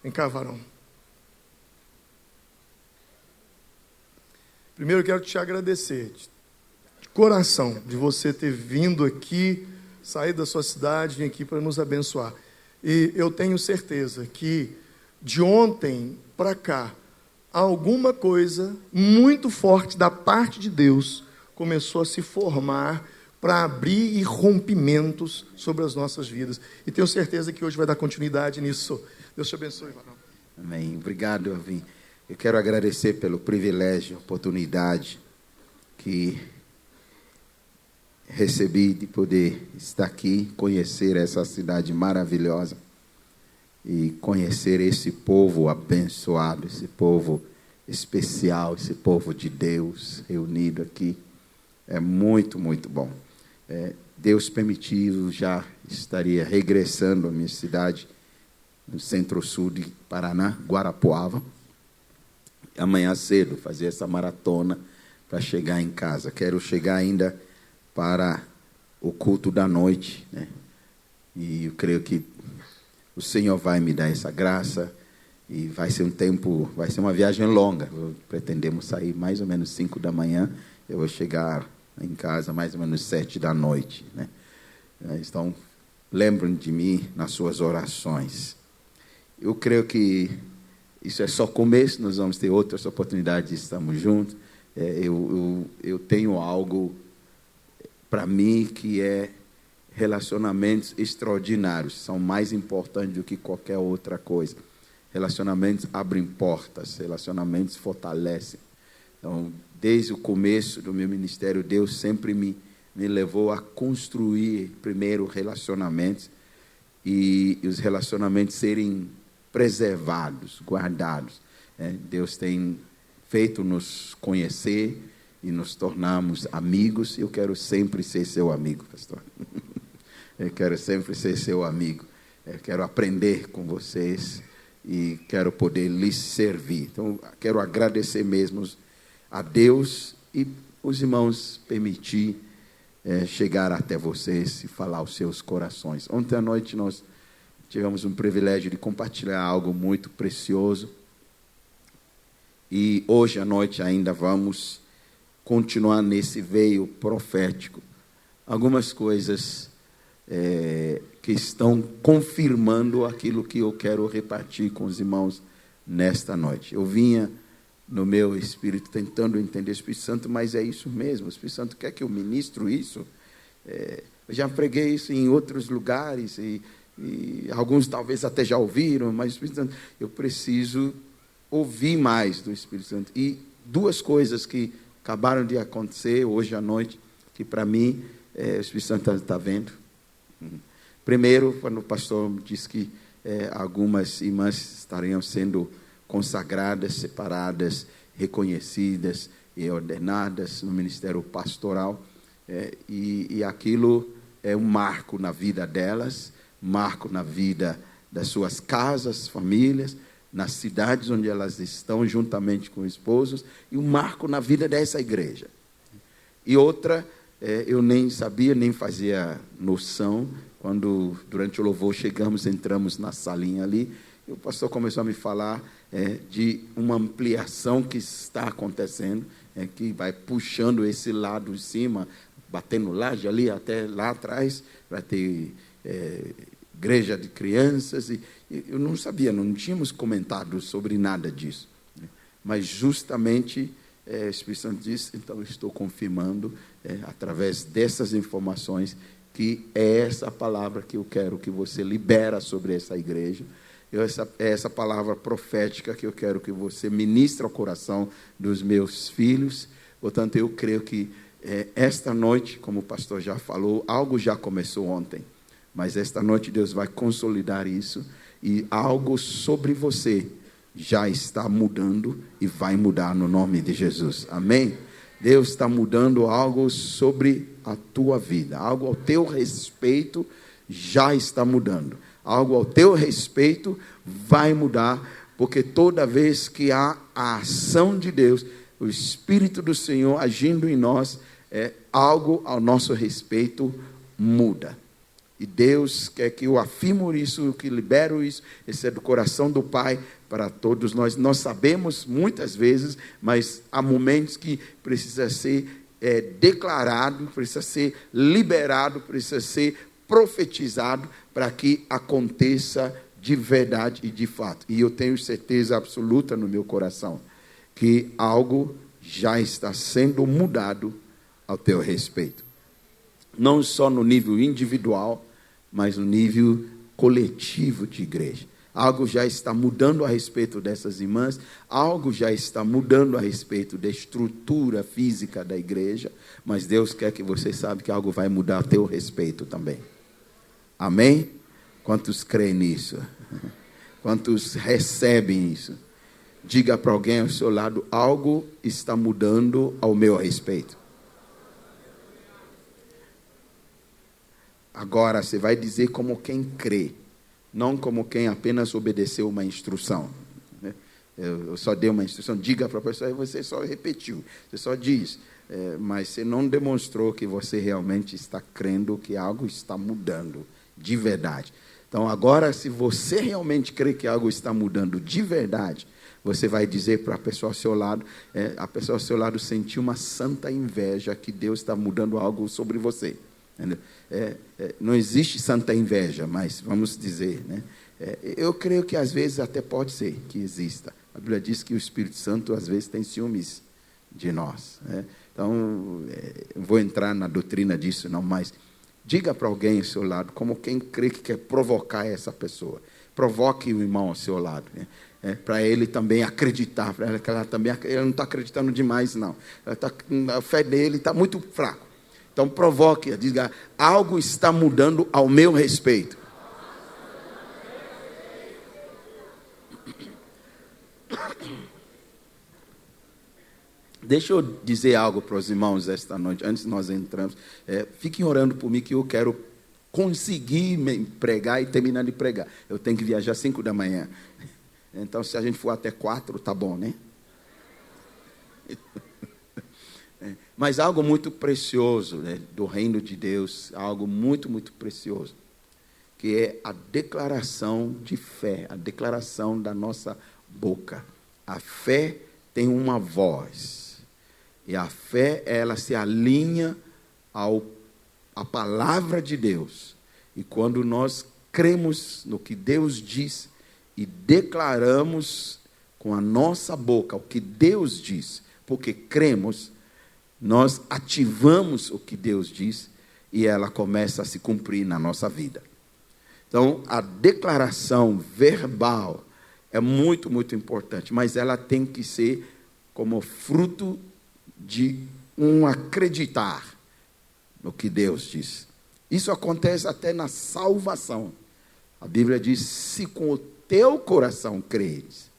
Vem cá, varão. Primeiro eu quero te agradecer, de coração, de você ter vindo aqui, sair da sua cidade, vir aqui para nos abençoar. E eu tenho certeza que de ontem para cá, alguma coisa muito forte da parte de Deus começou a se formar para abrir rompimentos sobre as nossas vidas. E tenho certeza que hoje vai dar continuidade nisso. Deus te abençoe, varão. Amém. Obrigado, Alvin. Eu quero agradecer pelo privilégio, oportunidade que recebi de poder estar aqui, conhecer essa cidade maravilhosa e conhecer esse povo abençoado, esse povo especial, esse povo de Deus reunido aqui. É muito, muito bom. Deus permitiu, já estaria regressando à minha cidade, no centro-sul de Paraná, Guarapuava. Amanhã cedo, fazer essa maratona para chegar em casa. Quero chegar ainda para o culto da noite, né? E eu creio que o Senhor vai me dar essa graça e vai ser um tempo, vai ser uma viagem longa. Pretendemos sair mais ou menos 5 da manhã. Eu vou chegar em casa mais ou menos 7 da noite, né? Então, lembrem de mim nas suas orações. Eu creio que isso é só começo, nós vamos ter outras oportunidades de estarmos juntos. Eu tenho algo para mim que é relacionamentos extraordinários, são mais importantes do que qualquer outra coisa. Relacionamentos abrem portas, relacionamentos fortalecem. Então, desde o começo do meu ministério, Deus sempre me levou a construir primeiro relacionamentos e os relacionamentos serem preservados, guardados. Deus tem feito nos conhecer e nos tornarmos amigos. Eu quero sempre ser seu amigo, pastor. Eu quero sempre ser seu amigo. Eu quero aprender com vocês e quero poder lhes servir. Então, quero agradecer mesmo a Deus e os irmãos permitir chegar até vocês e falar aos seus corações. Ontem à noite nós tivemos um privilégio de compartilhar algo muito precioso. E hoje à noite ainda vamos continuar nesse veio profético. Algumas coisas que estão confirmando aquilo que eu quero repartir com os irmãos nesta noite. Eu vinha no meu espírito tentando entender o Espírito Santo, mas é isso mesmo. O Espírito Santo quer que eu ministro isso. Eu já preguei isso em outros lugares e alguns talvez até já ouviram, mas o Espírito Santo, eu preciso ouvir mais do Espírito Santo. E duas coisas que acabaram de acontecer hoje à noite, que para mim o Espírito Santo está vendo. Primeiro, quando o pastor disse que algumas irmãs estariam sendo consagradas, separadas, reconhecidas e ordenadas no ministério pastoral, e aquilo é um marco na vida delas, marco na vida das suas casas, famílias, nas cidades onde elas estão, juntamente com esposos, e um marco na vida dessa igreja. E outra, eu nem sabia, nem fazia noção, quando durante o louvor entramos na salinha ali, e o pastor começou a me falar de uma ampliação que está acontecendo, que vai puxando esse lado de cima, batendo laje ali até lá atrás, para ter igreja de crianças, e eu não sabia, não tínhamos comentado sobre nada disso, mas justamente o Espírito Santo disse, então eu estou confirmando, através dessas informações, que é essa palavra que eu quero que você libera sobre essa igreja, essa palavra profética que eu quero que você ministre ao coração dos meus filhos. Portanto, eu creio que esta noite, como o pastor já falou, algo já começou ontem, mas esta noite Deus vai consolidar isso, e algo sobre você já está mudando e vai mudar no nome de Jesus. Amém? Deus está mudando algo sobre a tua vida, algo ao teu respeito já está mudando, algo ao teu respeito vai mudar, porque toda vez que há a ação de Deus, o Espírito do Senhor agindo em nós, algo ao nosso respeito muda. E Deus quer que eu afirmo isso, que libero isso. Esse é do coração do Pai para todos nós. Nós sabemos muitas vezes, mas há momentos que precisa ser declarado, precisa ser liberado, precisa ser profetizado para que aconteça de verdade e de fato. E eu tenho certeza absoluta no meu coração que algo já está sendo mudado ao teu respeito. Não só no nível individual, mas no nível coletivo de igreja. Algo já está mudando a respeito dessas irmãs, algo já está mudando a respeito da estrutura física da igreja, mas Deus quer que você saiba que algo vai mudar a teu respeito também. Amém? Quantos creem nisso? Quantos recebem isso? Diga para alguém ao seu lado, algo está mudando ao meu respeito. Agora, você vai dizer como quem crê, não como quem apenas obedeceu uma instrução. Eu só dei uma instrução, diga para a pessoa, e você só repetiu, você só diz, mas você não demonstrou que você realmente está crendo que algo está mudando de verdade. Então, agora, se você realmente crê que algo está mudando de verdade, você vai dizer para a pessoa ao seu lado, a pessoa ao seu lado sentiu uma santa inveja que Deus está mudando algo sobre você. Não existe santa inveja, mas vamos dizer, né? Eu creio que às vezes até pode ser que exista. A Bíblia diz que o Espírito Santo às vezes tem ciúmes de nós, né? Então, não vou entrar na doutrina disso não, mas diga para alguém ao seu lado, como quem crê que quer provocar essa pessoa. Provoque o irmão ao seu lado, né? Para ele também acreditar, para ela que ela também, ele não está acreditando demais não. A fé dele está muito fraco. Então provoque, diga, algo está mudando ao meu respeito. Deixa eu dizer algo para os irmãos esta noite, antes de nós entrarmos. Fiquem orando por mim que eu quero conseguir pregar e terminar de pregar. Eu tenho que viajar às 5 da manhã. Então, se a gente for até 4, tá bom, né? Mas algo muito precioso, né, do reino de Deus, algo muito, muito precioso, que é a declaração de fé, a declaração da nossa boca. A fé tem uma voz, e a fé, ela se alinha à palavra de Deus. E quando nós cremos no que Deus diz e declaramos com a nossa boca o que Deus diz, porque cremos, nós ativamos o que Deus diz e ela começa a se cumprir na nossa vida. Então, a declaração verbal é muito, muito importante, mas ela tem que ser como fruto de um acreditar no que Deus diz. Isso acontece até na salvação. A Bíblia diz, se com o teu coração creres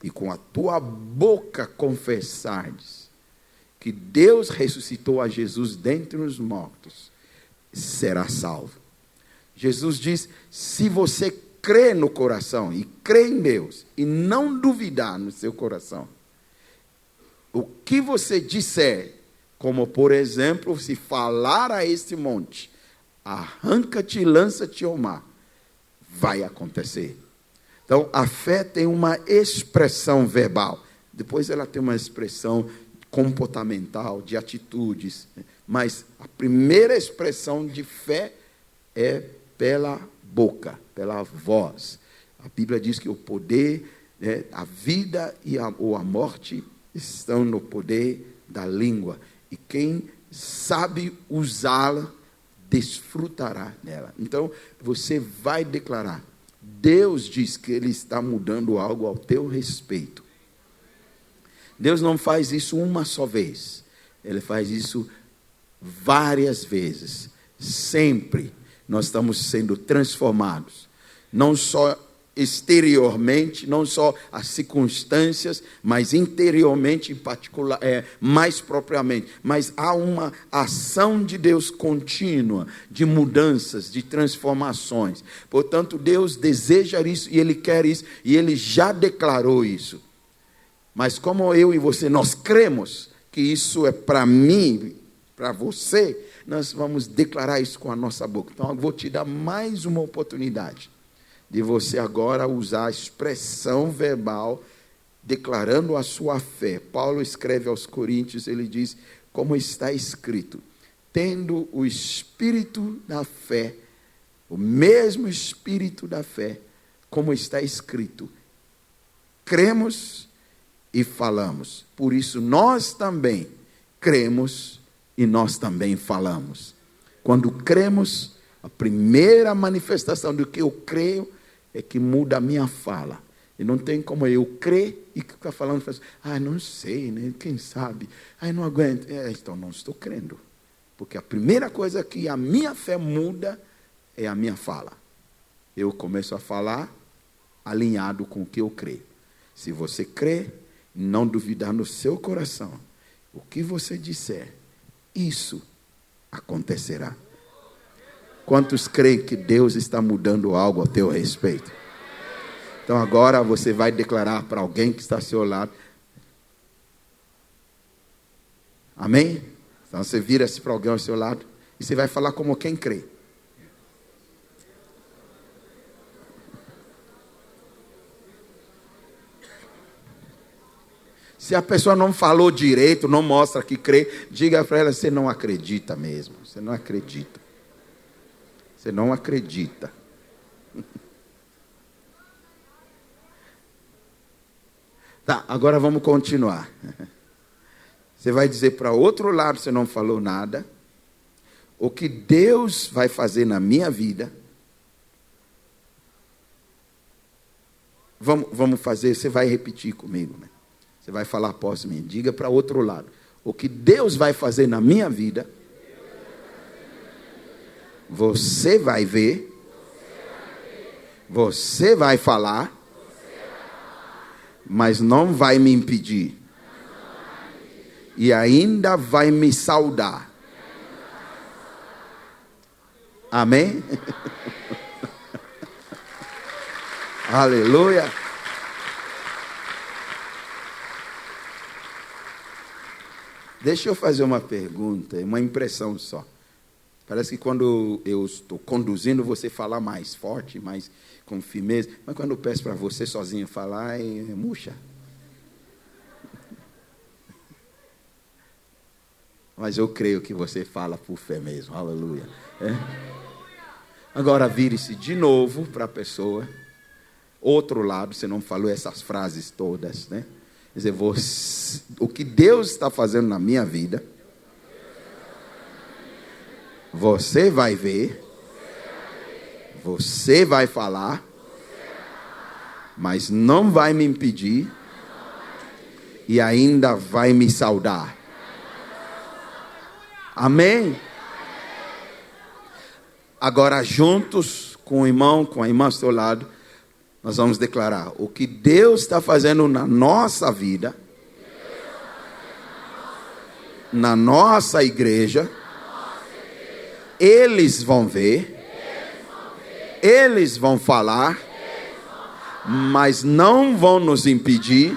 e com a tua boca confessares que Deus ressuscitou a Jesus dentre os mortos, será salvo. Jesus diz, se você crê no coração e crê em Deus e não duvidar no seu coração, o que você disser, como por exemplo, se falar a este monte, arranca-te e lança-te ao mar, vai acontecer. Então, a fé tem uma expressão verbal, depois ela tem uma expressão comportamental, de atitudes, mas a primeira expressão de fé é pela boca, pela voz. A Bíblia diz que o poder, a vida e a morte estão no poder da língua, e quem sabe usá-la, desfrutará dela. Então, você vai declarar, Deus diz que Ele está mudando algo ao teu respeito. Deus não faz isso uma só vez, Ele faz isso várias vezes, sempre nós estamos sendo transformados, não só exteriormente, não só as circunstâncias, mas interiormente em particular, mais propriamente, mas há uma ação de Deus contínua, de mudanças, de transformações. Portanto, Deus deseja isso e Ele quer isso, e Ele já declarou isso. Mas como eu e você, nós cremos que isso é para mim, para você, nós vamos declarar isso com a nossa boca. Então, eu vou te dar mais uma oportunidade de você agora usar a expressão verbal, declarando a sua fé. Paulo escreve aos Coríntios, ele diz, como está escrito, tendo o espírito da fé, o mesmo espírito da fé, como está escrito, cremos e falamos. Por isso nós também cremos e nós também falamos. Quando cremos, a primeira manifestação do que eu creio é que muda a minha fala. E não tem como eu crer e ficar falando, não sei, né? Quem sabe? Não aguento. Então não estou crendo. Porque a primeira coisa que a minha fé muda é a minha fala. Eu começo a falar alinhado com o que eu creio. Se você crê, não duvidar no seu coração, o que você disser, isso acontecerá. Quantos creem que Deus está mudando algo ao teu respeito? Então agora você vai declarar para alguém que está ao seu lado. Amém? Então você vira-se para alguém ao seu lado e você vai falar como quem crê. Se a pessoa não falou direito, não mostra que crê, diga para ela, você não acredita mesmo. Você não acredita. Você não acredita. Tá, agora vamos continuar. Você vai dizer para o outro lado, você não falou nada. O que Deus vai fazer na minha vida. Vamos fazer, você vai repetir comigo, né? Você vai falar após mim. Diga para o outro lado. O que Deus vai fazer na minha vida, você vai ver, você vai falar, mas não vai me impedir. E ainda vai me saudar. Amém? Aleluia. Deixa eu fazer uma pergunta, uma impressão só. Parece que quando eu estou conduzindo, você fala mais forte, mais com firmeza. Mas quando eu peço para você sozinho falar, murcha. Mas eu creio que você fala por fé mesmo. Aleluia. Agora vire-se de novo para a pessoa. Outro lado, você não falou essas frases todas, né? Quer dizer, o que Deus está fazendo na minha vida, você vai ver, você vai falar, mas não vai me impedir e ainda vai me saudar. Amém? Agora, juntos com o irmão, com a irmã ao seu lado, nós vamos declarar o que Deus está fazendo na nossa vida, na nossa igreja. Eles vão ver, eles vão falar, mas não vão nos impedir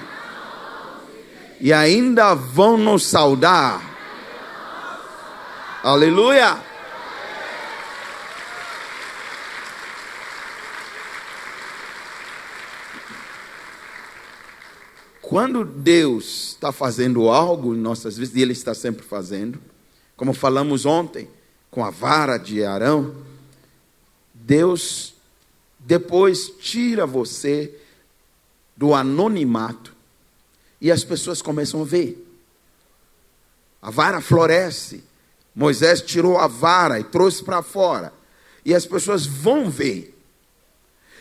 e ainda vão nos saudar. Aleluia! Quando Deus está fazendo algo em nossas vidas, e Ele está sempre fazendo, como falamos ontem, com a vara de Arão, Deus depois tira você do anonimato e as pessoas começam a ver. A vara floresce. Moisés tirou a vara e trouxe para fora. E as pessoas vão ver.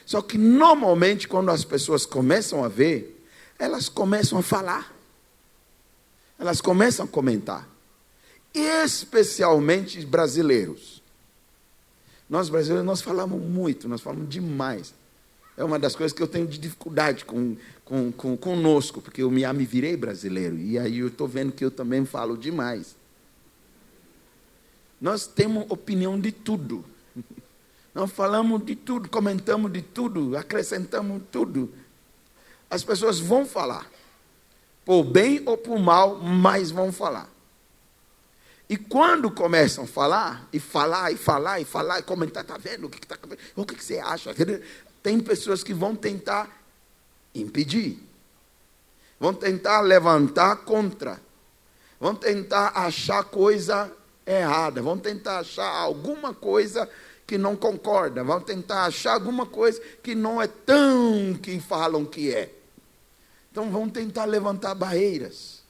Só que normalmente quando as pessoas começam a ver, elas começam a falar. Elas começam a comentar. Especialmente brasileiros. Nós brasileiros, nós falamos muito, nós falamos demais. É uma das coisas que eu tenho de dificuldade conosco, porque eu me virei brasileiro. E aí eu estou vendo que eu também falo demais. Nós temos opinião de tudo. Nós falamos de tudo, comentamos de tudo, acrescentamos tudo. As pessoas vão falar, por bem ou por mal, mas vão falar. E quando começam a falar, e comentar, está vendo? O que você acha? Tem pessoas que vão tentar impedir, vão tentar levantar contra, vão tentar achar coisa errada, vão tentar achar alguma coisa que não concorda, vão tentar achar alguma coisa que não é tão que falam que é. Então vão tentar levantar barreiras,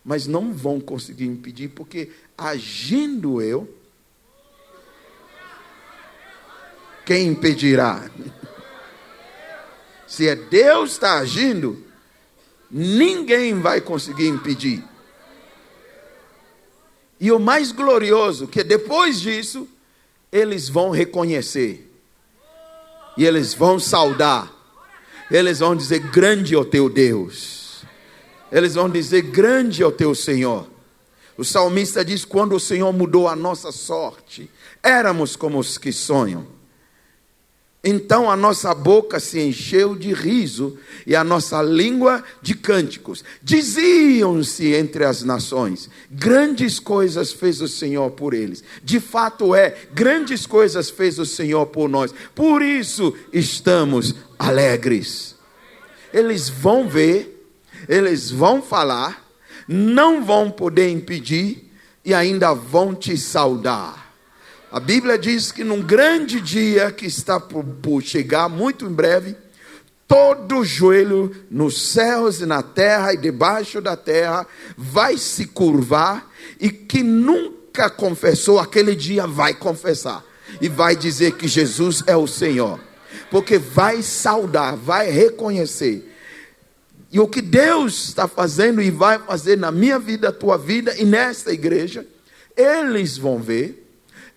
mas não vão conseguir impedir, porque agindo eu, quem impedirá? Se é Deus que está agindo, ninguém vai conseguir impedir. E o mais glorioso, que depois disso, eles vão reconhecer, e eles vão saudar, eles vão dizer: grande é o teu Deus, eles vão dizer: grande é o teu Senhor. O salmista diz: quando o Senhor mudou a nossa sorte, éramos como os que sonham. Então a nossa boca se encheu de riso e a nossa língua de cânticos. Diziam-se entre as nações: grandes coisas fez o Senhor por eles. De fato grandes coisas fez o Senhor por nós. Por isso estamos alegres. Eles vão ver, eles vão falar, não vão poder impedir e ainda vão te saudar. A Bíblia diz que num grande dia que está por chegar, muito em breve, todo joelho nos céus e na terra e debaixo da terra vai se curvar, e que nunca confessou, aquele dia vai confessar e vai dizer que Jesus é o Senhor, porque vai saudar, vai reconhecer. E o que Deus está fazendo e vai fazer na minha vida, tua vida e nesta igreja, eles vão ver.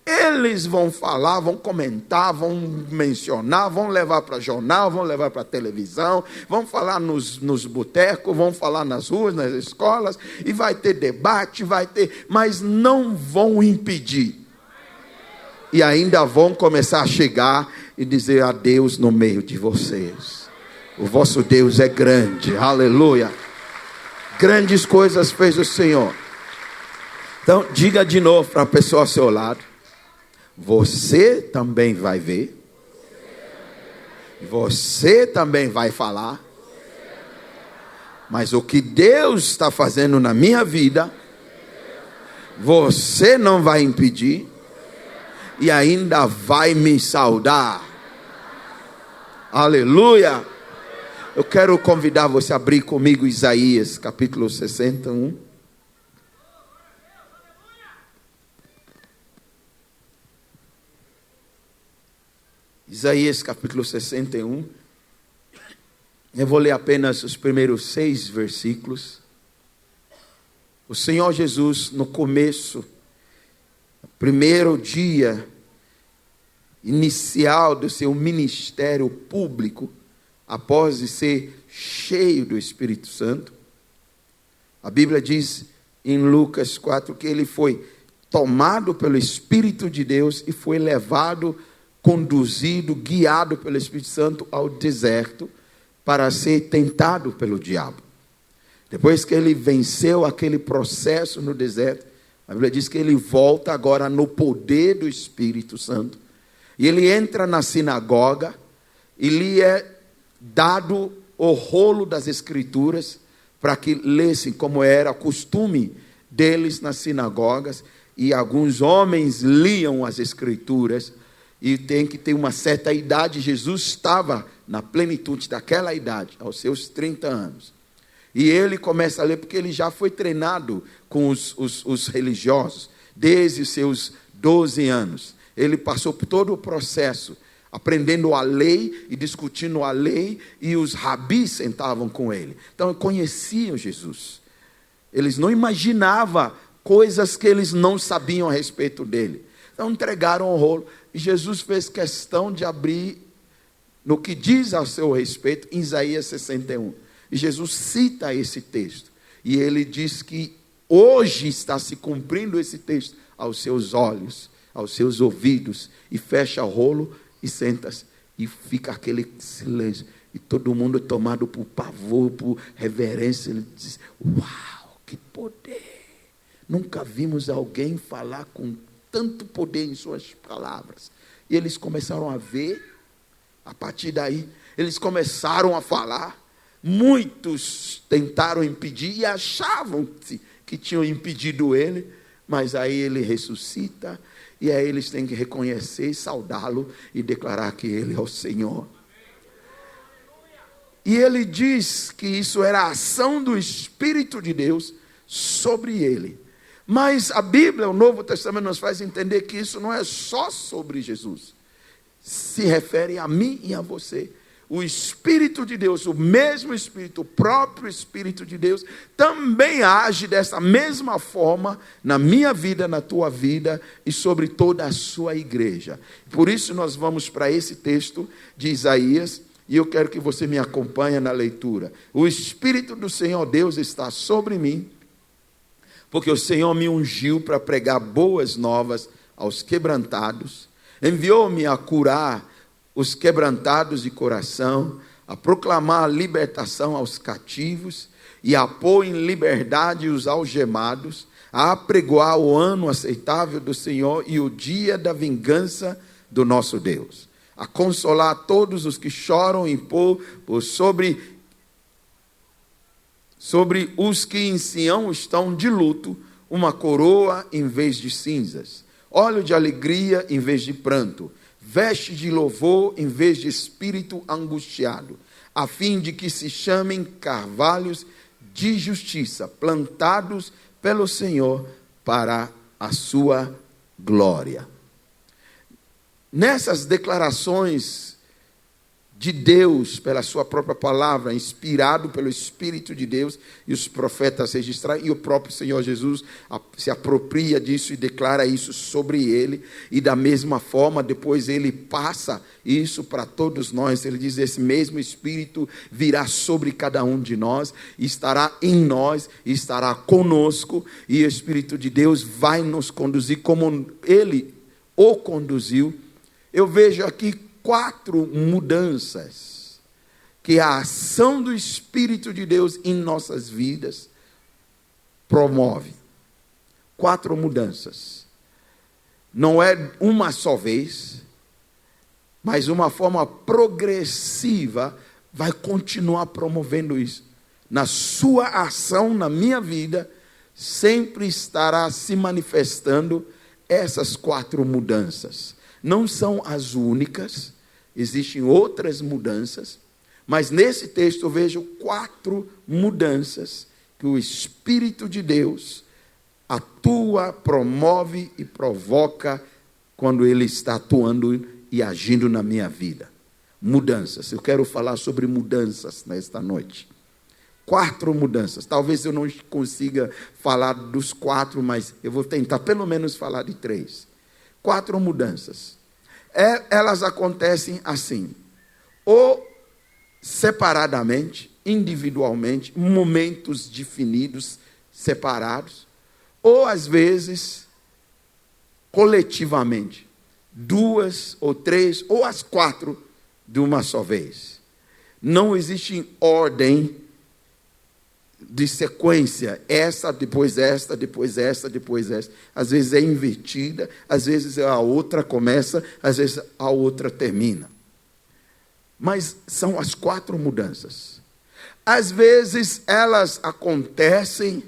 Eles vão falar, vão comentar, vão mencionar, vão levar para jornal, vão levar para televisão, vão falar nos botecos, vão falar nas ruas, nas escolas, e vai ter debate, mas não vão impedir. E ainda vão começar a chegar e dizer: a Deus no meio de vocês. O vosso Deus é grande, aleluia. Grandes coisas fez o Senhor. Então, diga de novo para a pessoa ao seu lado: você também vai ver, você também vai falar, mas o que Deus está fazendo na minha vida, você não vai impedir e ainda vai me saudar. Aleluia! Eu quero convidar você a abrir comigo Isaías capítulo 61. Isaías capítulo 61, eu vou ler apenas os primeiros 6 versículos. O Senhor Jesus, no começo, primeiro dia inicial do seu ministério público, após de ser cheio do Espírito Santo, a Bíblia diz em Lucas 4 que ele foi tomado pelo Espírito de Deus e foi levado, conduzido, guiado pelo Espírito Santo ao deserto para ser tentado pelo diabo. Depois que ele venceu aquele processo no deserto, a Bíblia diz que ele volta agora no poder do Espírito Santo. E ele entra na sinagoga e lhe é dado o rolo das Escrituras para que lessem, como era costume deles nas sinagogas. E alguns homens liam as Escrituras. E tem que ter uma certa idade. Jesus estava na plenitude daquela idade, aos seus 30 anos. E ele começa a ler, porque ele já foi treinado com os religiosos, desde os seus 12 anos. Ele passou por todo o processo, aprendendo a lei e discutindo a lei, e os rabis sentavam com ele. Então, conheciam Jesus. Eles não imaginavam coisas que eles não sabiam a respeito dele. Então, entregaram o rolo. E Jesus fez questão de abrir no que diz a seu respeito, em Isaías 61. E Jesus cita esse texto. E ele diz que hoje está se cumprindo esse texto aos seus olhos, aos seus ouvidos. E fecha o rolo e senta-se. E fica aquele silêncio. E todo mundo é tomado por pavor, por reverência. Ele diz: uau, que poder! Nunca vimos alguém falar com tanto poder em suas palavras. E eles começaram a ver, a partir daí, eles começaram a falar. Muitos tentaram impedir e achavam que tinham impedido ele, mas aí ele ressuscita, e aí eles têm que reconhecer, saudá-lo e declarar que ele é o Senhor. E ele diz que isso era a ação do Espírito de Deus sobre ele. Mas a Bíblia, o Novo Testamento, nos faz entender que isso não é só sobre Jesus. Se refere a mim e a você. O Espírito de Deus, o mesmo Espírito, o próprio Espírito de Deus, também age dessa mesma forma na minha vida, na tua vida e sobre toda a sua igreja. Por isso nós vamos para esse texto de Isaías, e eu quero que você me acompanhe na leitura. O Espírito do Senhor Deus está sobre mim, porque o Senhor me ungiu para pregar boas novas aos quebrantados, enviou-me a curar os quebrantados de coração, a proclamar a libertação aos cativos e a pôr em liberdade os algemados, a apregoar o ano aceitável do Senhor e o dia da vingança do nosso Deus, a consolar todos os que choram e pôr sobre os que em Sião estão de luto uma coroa em vez de cinzas, óleo de alegria em vez de pranto, veste de louvor em vez de espírito angustiado, a fim de que se chamem carvalhos de justiça, plantados pelo Senhor para a sua glória. Nessas declarações de Deus, pela sua própria palavra, inspirado pelo Espírito de Deus, e os profetas registraram, e o próprio Senhor Jesus se apropria disso e declara isso sobre ele, e da mesma forma, depois ele passa isso para todos nós. Ele diz: esse mesmo Espírito virá sobre cada um de nós, e estará em nós, e estará conosco, e o Espírito de Deus vai nos conduzir como ele o conduziu. Eu vejo aqui 4 mudanças que a ação do Espírito de Deus em nossas vidas promove. 4 mudanças. Não é uma só vez, mas uma forma progressiva vai continuar promovendo isso. Na sua ação, na minha vida, sempre estará se manifestando essas 4 mudanças. Não são as únicas, existem outras mudanças, mas nesse texto eu vejo 4 mudanças que o Espírito de Deus atua, promove e provoca quando Ele está atuando e agindo na minha vida. Mudanças. Eu quero falar sobre mudanças nesta noite. 4 mudanças. Talvez eu não consiga falar dos 4, mas eu vou tentar pelo menos falar de 3. 4 mudanças. Elas acontecem assim, ou separadamente, individualmente, momentos definidos, separados, ou às vezes coletivamente, 2 ou 3, ou as 4 de uma só vez. Não existe ordem de sequência, essa, depois esta, depois esta, depois esta. Às vezes é invertida, às vezes a outra começa, às vezes a outra termina. Mas são as 4 mudanças. Às vezes elas acontecem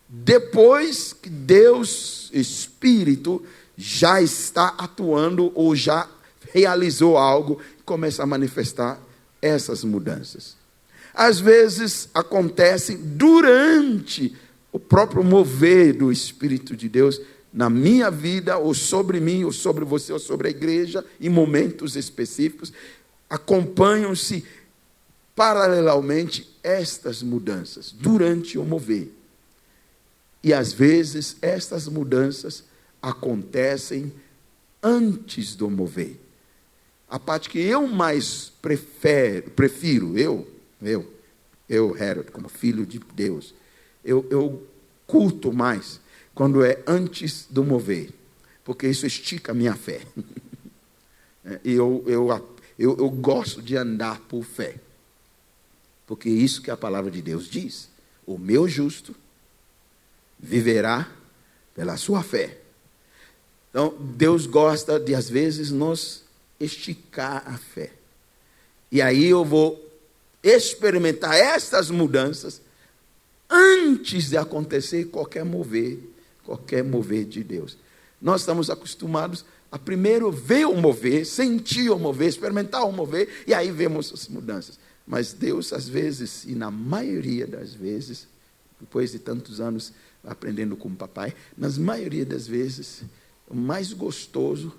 depois que Deus, Espírito, já está atuando ou já realizou algo e começa a manifestar essas mudanças. Às vezes acontecem durante o próprio mover do Espírito de Deus na minha vida, ou sobre mim, ou sobre você, ou sobre a igreja, em momentos específicos. Acompanham-se paralelamente estas mudanças durante o mover. E às vezes estas mudanças acontecem antes do mover. A parte que eu mais prefiro, Harold, como filho de Deus, eu curto mais quando é antes do mover, porque isso estica a minha fé. E eu gosto de andar por fé, porque é isso que a palavra de Deus diz: o meu justo viverá pela sua fé. Então, Deus gosta de, às vezes, nos esticar a fé. E aí eu vou experimentar essas mudanças antes de acontecer qualquer mover de Deus. Nós estamos acostumados a primeiro ver o mover, sentir o mover, experimentar o mover, e aí vemos as mudanças. Mas Deus, às vezes, e na maioria das vezes, depois de tantos anos aprendendo com o papai, nas maioria das vezes, o mais gostoso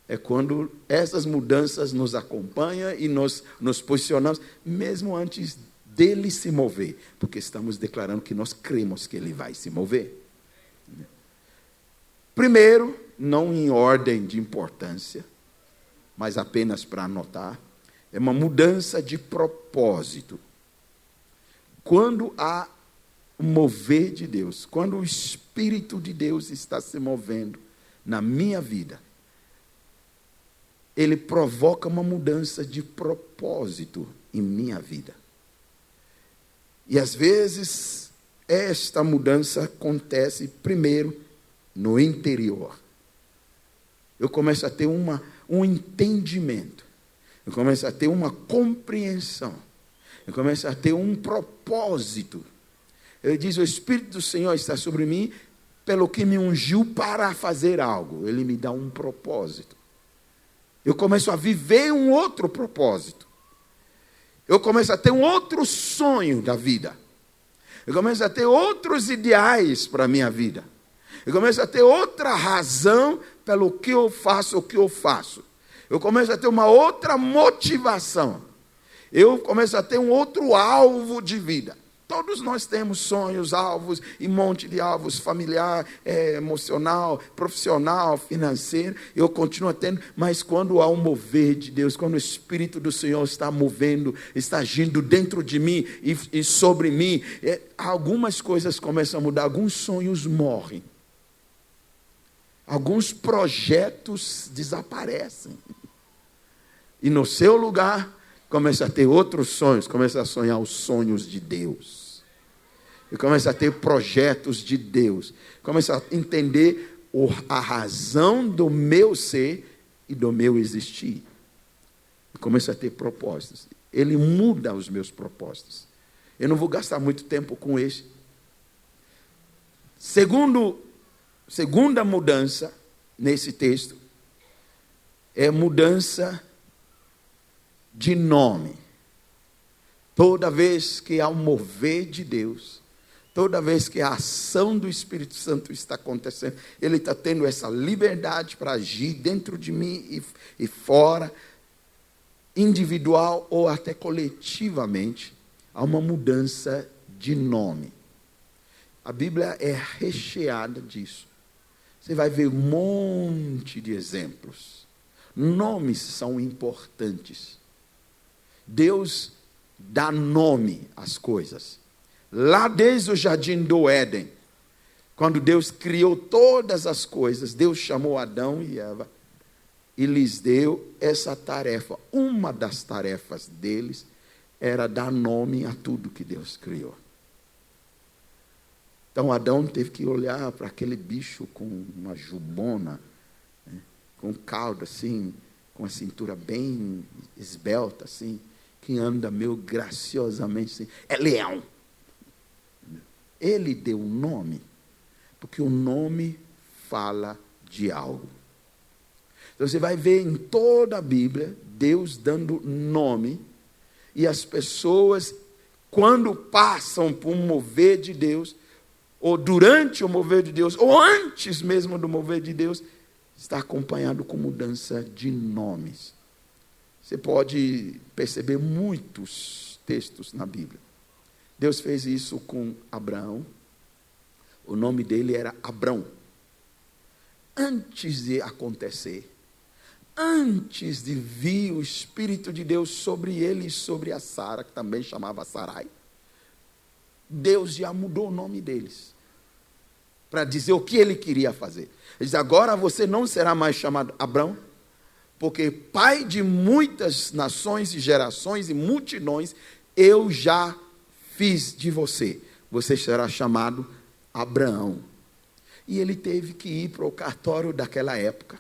é quando essas mudanças nos acompanham e nos posicionamos, mesmo antes dele se mover, porque estamos declarando que nós cremos que ele vai se mover. Primeiro, não em ordem de importância, mas apenas para anotar, é uma mudança de propósito. Quando há o mover de Deus, quando o Espírito de Deus está se movendo na minha vida, ele provoca uma mudança de propósito em minha vida. E às vezes, esta mudança acontece primeiro no interior. Eu começo a ter um entendimento. Eu começo a ter uma compreensão. Eu começo a ter um propósito. Ele diz, o Espírito do Senhor está sobre mim, pelo que me ungiu para fazer algo. Ele me dá um propósito. Eu começo a viver um outro propósito. Eu começo a ter um outro sonho da vida. Eu começo a ter outros ideais para a minha vida. Eu começo a ter outra razão pelo que eu faço o que eu faço. Eu começo a ter uma outra motivação. Eu começo a ter um outro alvo de vida. Todos nós temos sonhos, alvos, e um monte de alvos, familiar, emocional, profissional, financeiro. Eu continuo tendo, mas quando há um mover de Deus, quando o Espírito do Senhor está movendo, está agindo dentro de mim e sobre mim, algumas coisas começam a mudar, alguns sonhos morrem. Alguns projetos desaparecem. E no seu lugar, começa a ter outros sonhos, começa a sonhar os sonhos de Deus. E começa a ter projetos de Deus. Começa a entender a razão do meu ser e do meu existir. E começa a ter propósitos. Ele muda os meus propósitos. Eu não vou gastar muito tempo com esse. Segunda mudança nesse texto é mudança de nome. Toda vez que há um mover de Deus, toda vez que a ação do Espírito Santo está acontecendo, ele está tendo essa liberdade para agir dentro de mim e fora, individual ou até coletivamente, há uma mudança de nome. A Bíblia é recheada disso. Você vai ver um monte de exemplos. Nomes são importantes. Deus dá nome às coisas. Lá desde o jardim do Éden, quando Deus criou todas as coisas, Deus chamou Adão e Eva e lhes deu essa tarefa. Uma das tarefas deles era dar nome a tudo que Deus criou. Então Adão teve que olhar para aquele bicho com uma jubona, né, com cauda assim, com a cintura bem esbelta assim, que anda meio graciosamente assim, é leão. Ele deu um nome, porque o nome fala de algo. Então você vai ver em toda a Bíblia, Deus dando nome, e as pessoas, quando passam por um mover de Deus, ou durante o mover de Deus, ou antes mesmo do mover de Deus, está acompanhado com mudança de nomes. Você pode perceber muitos textos na Bíblia. Deus fez isso com Abraão. O nome dele era Abrão. Antes de acontecer, antes de vir o Espírito de Deus sobre ele e sobre a Sara, que também chamava Sarai, Deus já mudou o nome deles, para dizer o que ele queria fazer. Ele diz, agora você não será mais chamado Abrão, porque pai de muitas nações e gerações e multidões, eu já fiz de você. Você será chamado Abraão. E ele teve que ir para o cartório daquela época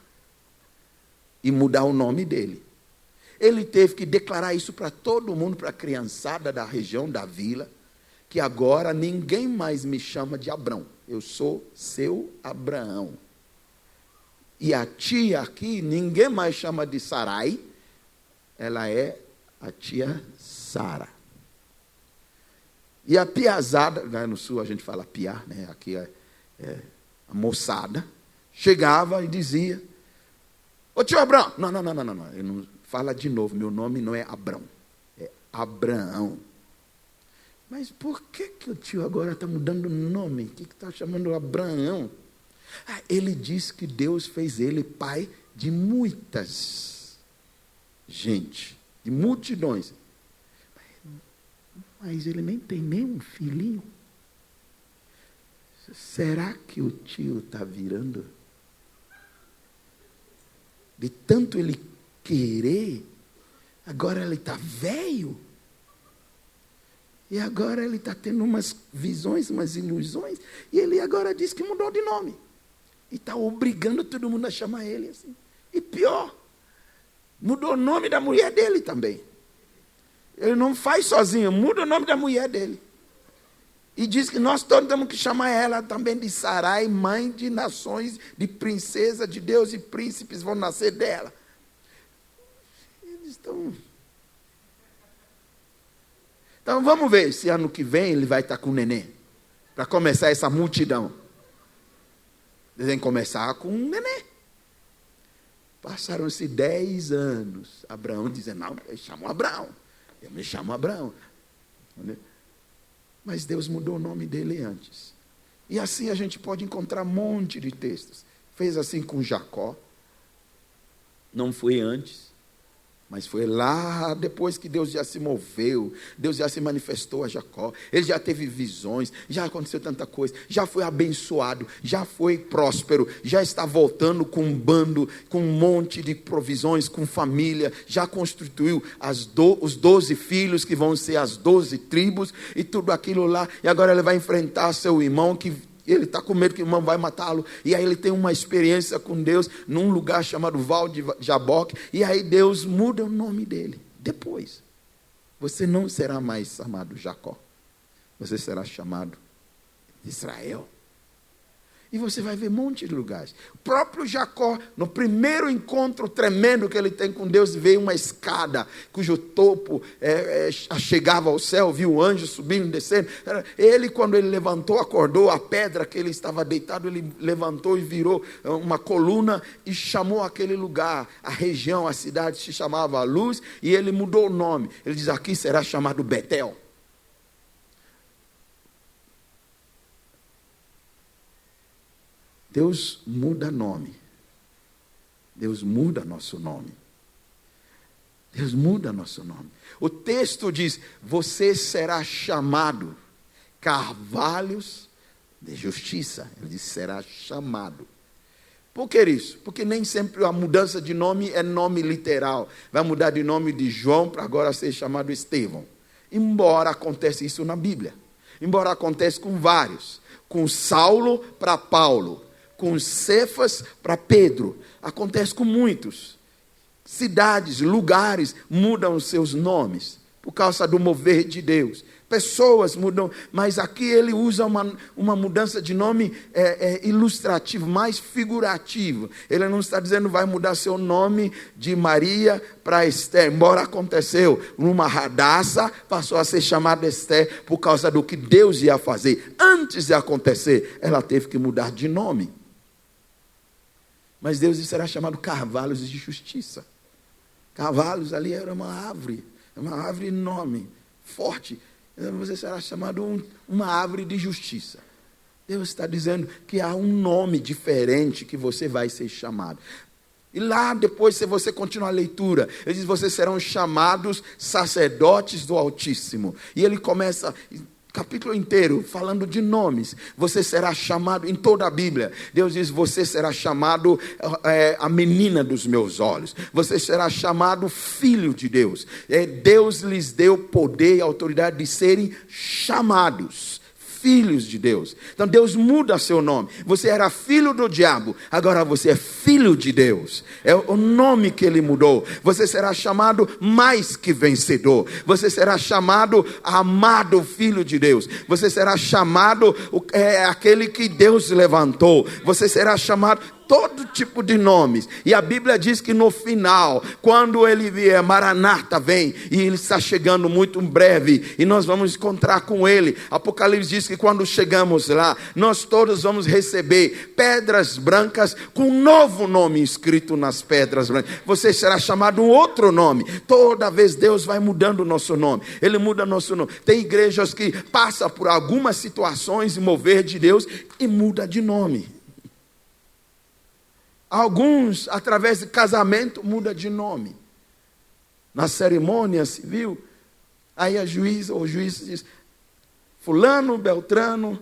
e mudar o nome dele. Ele teve que declarar isso para todo mundo, para a criançada da região, da vila, que agora ninguém mais me chama de Abrão. Eu sou seu Abraão. E a tia aqui, ninguém mais chama de Sarai, ela é a tia Sara. E a piazada, lá no sul a gente fala piá, né? Aqui é a moçada, chegava e dizia: ô tio Abrão, não, eu não, fala de novo, meu nome não é Abrão, é Abraão. Mas por que o tio agora está mudando o nome? O que está chamando Abraão? Ele disse que Deus fez ele pai de muitas gente, de multidões. Mas ele nem tem nenhum filhinho. Será que o tio está virando? De tanto ele querer, agora ele está velho. E agora ele está tendo umas visões, umas ilusões. E ele agora diz que mudou de nome. E está obrigando todo mundo a chamar ele assim. E pior, mudou o nome da mulher dele também. Ele não faz sozinho, muda o nome da mulher dele. E diz que nós todos temos que chamar ela também de Sarai, mãe de nações, de princesa de Deus, e príncipes vão nascer dela. Eles estão... Então vamos ver se ano que vem ele vai estar com o neném. Para começar essa multidão. Eles têm que começar com um neném. Passaram-se 10 anos. Abraão dizendo: não, eu chamo Abraão. Eu me chamo Abraão. Mas Deus mudou o nome dele antes. E assim a gente pode encontrar um monte de textos. Fez assim com Jacó. Não foi antes, mas foi lá depois que Deus já se moveu. Deus já se manifestou a Jacó. Ele já teve visões, já aconteceu tanta coisa, já foi abençoado, já foi próspero, já está voltando com um bando, com um monte de provisões, com família, já constituiu os 12 filhos que vão ser as 12 tribos e tudo aquilo lá. E agora ele vai enfrentar seu irmão, que ele está com medo que o irmão vai matá-lo. E aí ele tem uma experiência com Deus num lugar chamado Val de Jaboque. E aí Deus muda o nome dele. Depois, você não será mais chamado Jacó. Você será chamado Israel. E você vai ver um monte de lugares. O próprio Jacó, no primeiro encontro tremendo que ele tem com Deus, veio uma escada, cujo topo chegava ao céu, viu o anjo subindo e descendo. Ele, quando ele levantou, acordou, a pedra que ele estava deitado, ele levantou e virou uma coluna e chamou aquele lugar, a região, a cidade se chamava Luz, e ele mudou o nome. Ele diz: aqui será chamado Betel. Deus muda nome. Deus muda nosso nome. Deus muda nosso nome. O texto diz: você será chamado carvalhos de justiça. Ele diz: será chamado. Por que isso? Porque nem sempre a mudança de nome é nome literal. Vai mudar de nome de João para agora ser chamado Estevão. Embora aconteça isso na Bíblia. Embora aconteça com vários. Com Saulo para Paulo. Com Cefas para Pedro. Acontece com muitos. Cidades, lugares mudam os seus nomes por causa do mover de Deus. Pessoas mudam, mas aqui ele usa uma mudança de nome ilustrativo, mais figurativo. Ele não está dizendo vai mudar seu nome de Maria para Esther, embora aconteceu numa Radassa, passou a ser chamada Esther por causa do que Deus ia fazer. Antes de acontecer, ela teve que mudar de nome. Mas Deus será chamado carvalhos de justiça. Carvalhos ali era uma árvore enorme, forte. Você será chamado uma árvore de justiça. Deus está dizendo que há um nome diferente que você vai ser chamado. E lá depois, se você continuar a leitura, ele diz: vocês serão chamados sacerdotes do Altíssimo. E ele começa... capítulo inteiro falando de nomes. Você será chamado, em toda a Bíblia, Deus diz: você será chamado a menina dos meus olhos. Você será chamado filho de Deus. Deus lhes deu poder e autoridade de serem chamados filhos de Deus. Então Deus muda seu nome. Você era filho do diabo, agora você é filho de Deus. É o nome que ele mudou. Você será chamado mais que vencedor. Você será chamado amado filho de Deus. Você será chamado aquele que Deus levantou. Você será chamado todo tipo de nomes. E a Bíblia diz que no final, quando ele vier, Maranata vem, e ele está chegando muito em breve, e nós vamos encontrar com ele. Apocalipse diz que quando chegamos lá, nós todos vamos receber pedras brancas com um novo nome escrito nas pedras brancas. Você será chamado um outro nome. Toda vez Deus vai mudando o nosso nome. Ele muda nosso nome. Tem igrejas que passam por algumas situações e mover de Deus e muda de nome. Alguns, através de casamento, muda de nome. Na cerimônia civil, aí a juíza ou o juiz diz: fulano, beltrano,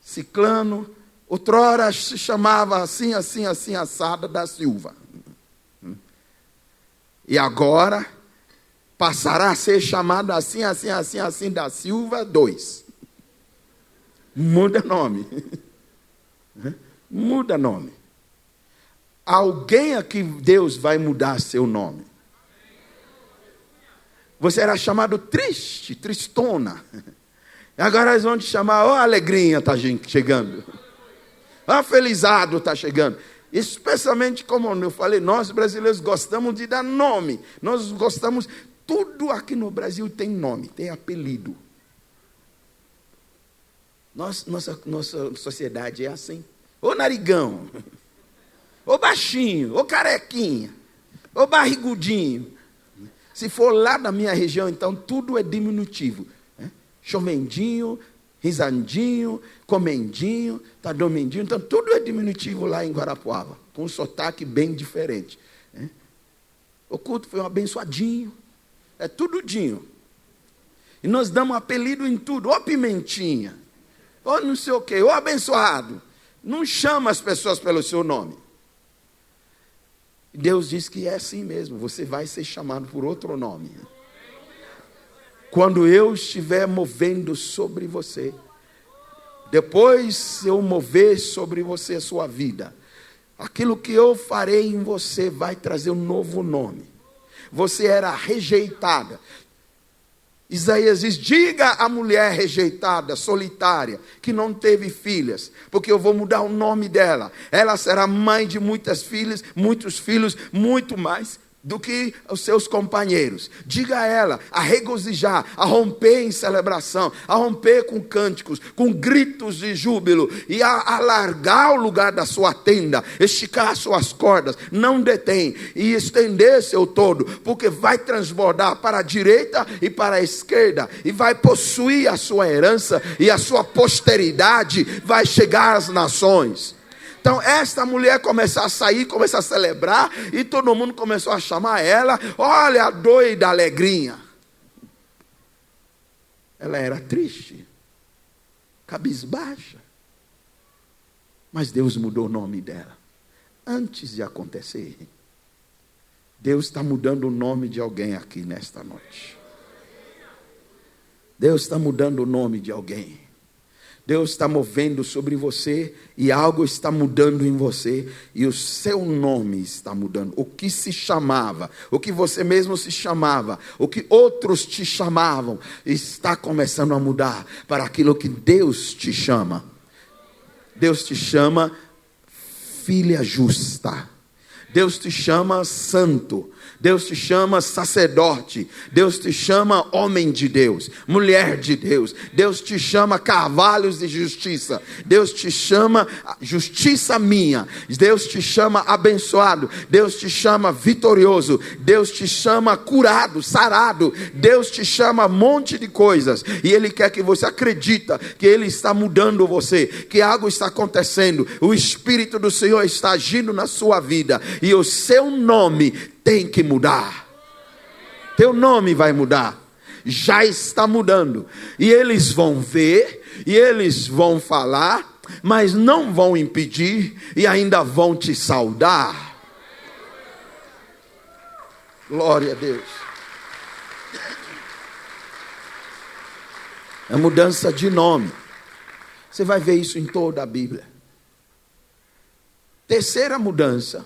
ciclano, outrora se chamava assim, assim, assim, assada da Silva. E agora passará a ser chamado assim, assim, assim, assim da Silva 2. Muda nome. Muda nome. Alguém aqui, Deus vai mudar seu nome. Você era chamado triste, tristona. Agora eles vão te chamar, ó, alegrinha está chegando. Ó, felizado está chegando. Especialmente, como eu falei, nós brasileiros gostamos de dar nome. Nós gostamos, tudo aqui no Brasil tem nome, tem apelido. Nossa sociedade é assim. Ô narigão. Ô baixinho, ô carequinha, ô barrigudinho. Se for lá da minha região, então tudo é diminutivo. Chomendinho, risandinho, comendinho, tadomendinho. Então tudo é diminutivo lá em Guarapuava, com um sotaque bem diferente. O culto foi um abençoadinho. É tudinho. E nós damos apelido em tudo. Ô pimentinha, ô não sei o quê, ô abençoado. Não chama as pessoas pelo seu nome. Deus diz que é assim mesmo, você vai ser chamado por outro nome. Quando eu estiver movendo sobre você, depois eu mover sobre você a sua vida, aquilo que eu farei em você vai trazer um novo nome. Você era rejeitada. Isaías diz: diga à mulher rejeitada, solitária, que não teve filhas, porque eu vou mudar o nome dela. Ela será mãe de muitas filhas, muitos filhos, muito mais do que os seus companheiros. Diga a ela a regozijar, a romper em celebração, a romper com cânticos, com gritos de júbilo, e a alargar o lugar da sua tenda, esticar suas cordas, não detém, e estender seu todo, porque vai transbordar para a direita e para a esquerda, e vai possuir a sua herança, e a sua posteridade vai chegar às nações. Então esta mulher começou a sair, começou a celebrar, e todo mundo começou a chamar ela, olha a doida alegrinha. Ela era triste, cabisbaixa, mas Deus mudou o nome dela. Antes de acontecer, Deus está mudando o nome de alguém aqui nesta noite. Deus está mudando o nome de alguém. Deus está movendo sobre você e algo está mudando em você e o seu nome está mudando. O que se chamava, o que você mesmo se chamava, o que outros te chamavam, está começando a mudar para aquilo que Deus te chama. Deus te chama filha justa. Deus te chama santo. Deus te chama sacerdote. Deus te chama homem de Deus, mulher de Deus. Deus te chama cavalos de justiça. Deus te chama justiça minha. Deus te chama abençoado. Deus te chama vitorioso. Deus te chama curado, sarado. Deus te chama um monte de coisas. E Ele quer que você acredita que Ele está mudando você, que algo está acontecendo. O Espírito do Senhor está agindo na sua vida. E o seu nome tem que mudar. Teu nome vai mudar. Já está mudando. E eles vão ver, e eles vão falar, mas não vão impedir, e ainda vão te saudar. Glória a Deus. É mudança de nome. Você vai ver isso em toda a Bíblia. Terceira mudança,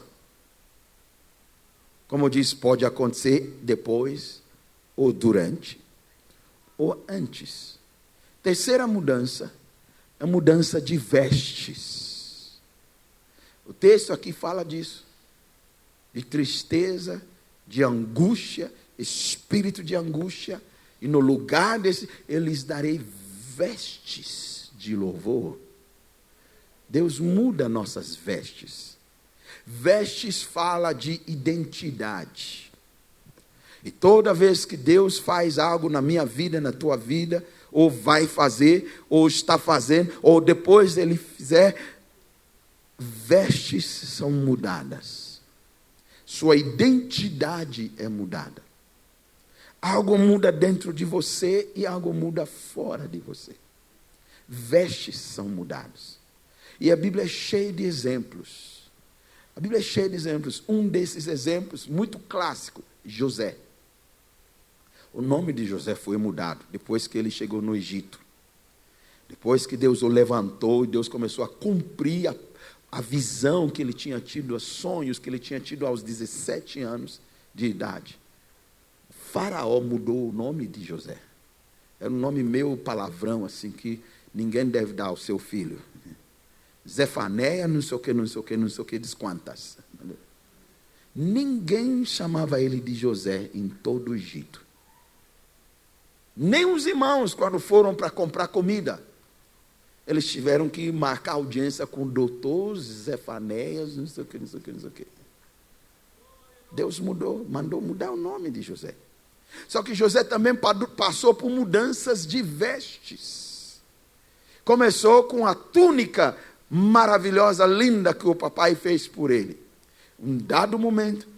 como eu disse, pode acontecer depois, ou durante, ou antes. Terceira mudança é a mudança de vestes. O texto aqui fala disso. De tristeza, de angústia, espírito de angústia. E no lugar desse, eu lhes darei vestes de louvor. Deus muda nossas vestes. Vestes fala de identidade. E toda vez que Deus faz algo na minha vida, na tua vida, ou vai fazer, ou está fazendo, ou depois Ele fizer, vestes são mudadas. Sua identidade é mudada. Algo muda dentro de você e algo muda fora de você. Vestes são mudadas. E a Bíblia é cheia de exemplos. A Bíblia é cheia de exemplos. Um desses exemplos, muito clássico, José. O nome de José foi mudado depois que ele chegou no Egito. Depois que Deus o levantou e Deus começou a cumprir a visão que ele tinha tido, os sonhos que ele tinha tido aos 17 anos de idade. Faraó mudou o nome de José. Era um nome meio palavrão, assim, que ninguém deve dar ao seu filho. Zefanéia, não sei o que, não sei o que, não sei o que, diz quantas. Ninguém chamava ele de José em todo o Egito. Nem os irmãos, quando foram para comprar comida, eles tiveram que marcar audiência com o doutor Zefanéias, não sei o que, não sei o que, não sei o que. Deus mandou mudar o nome de José. Só que José também passou por mudanças de vestes. Começou com a túnica maravilhosa, linda, que o papai fez por ele. Um dado momento,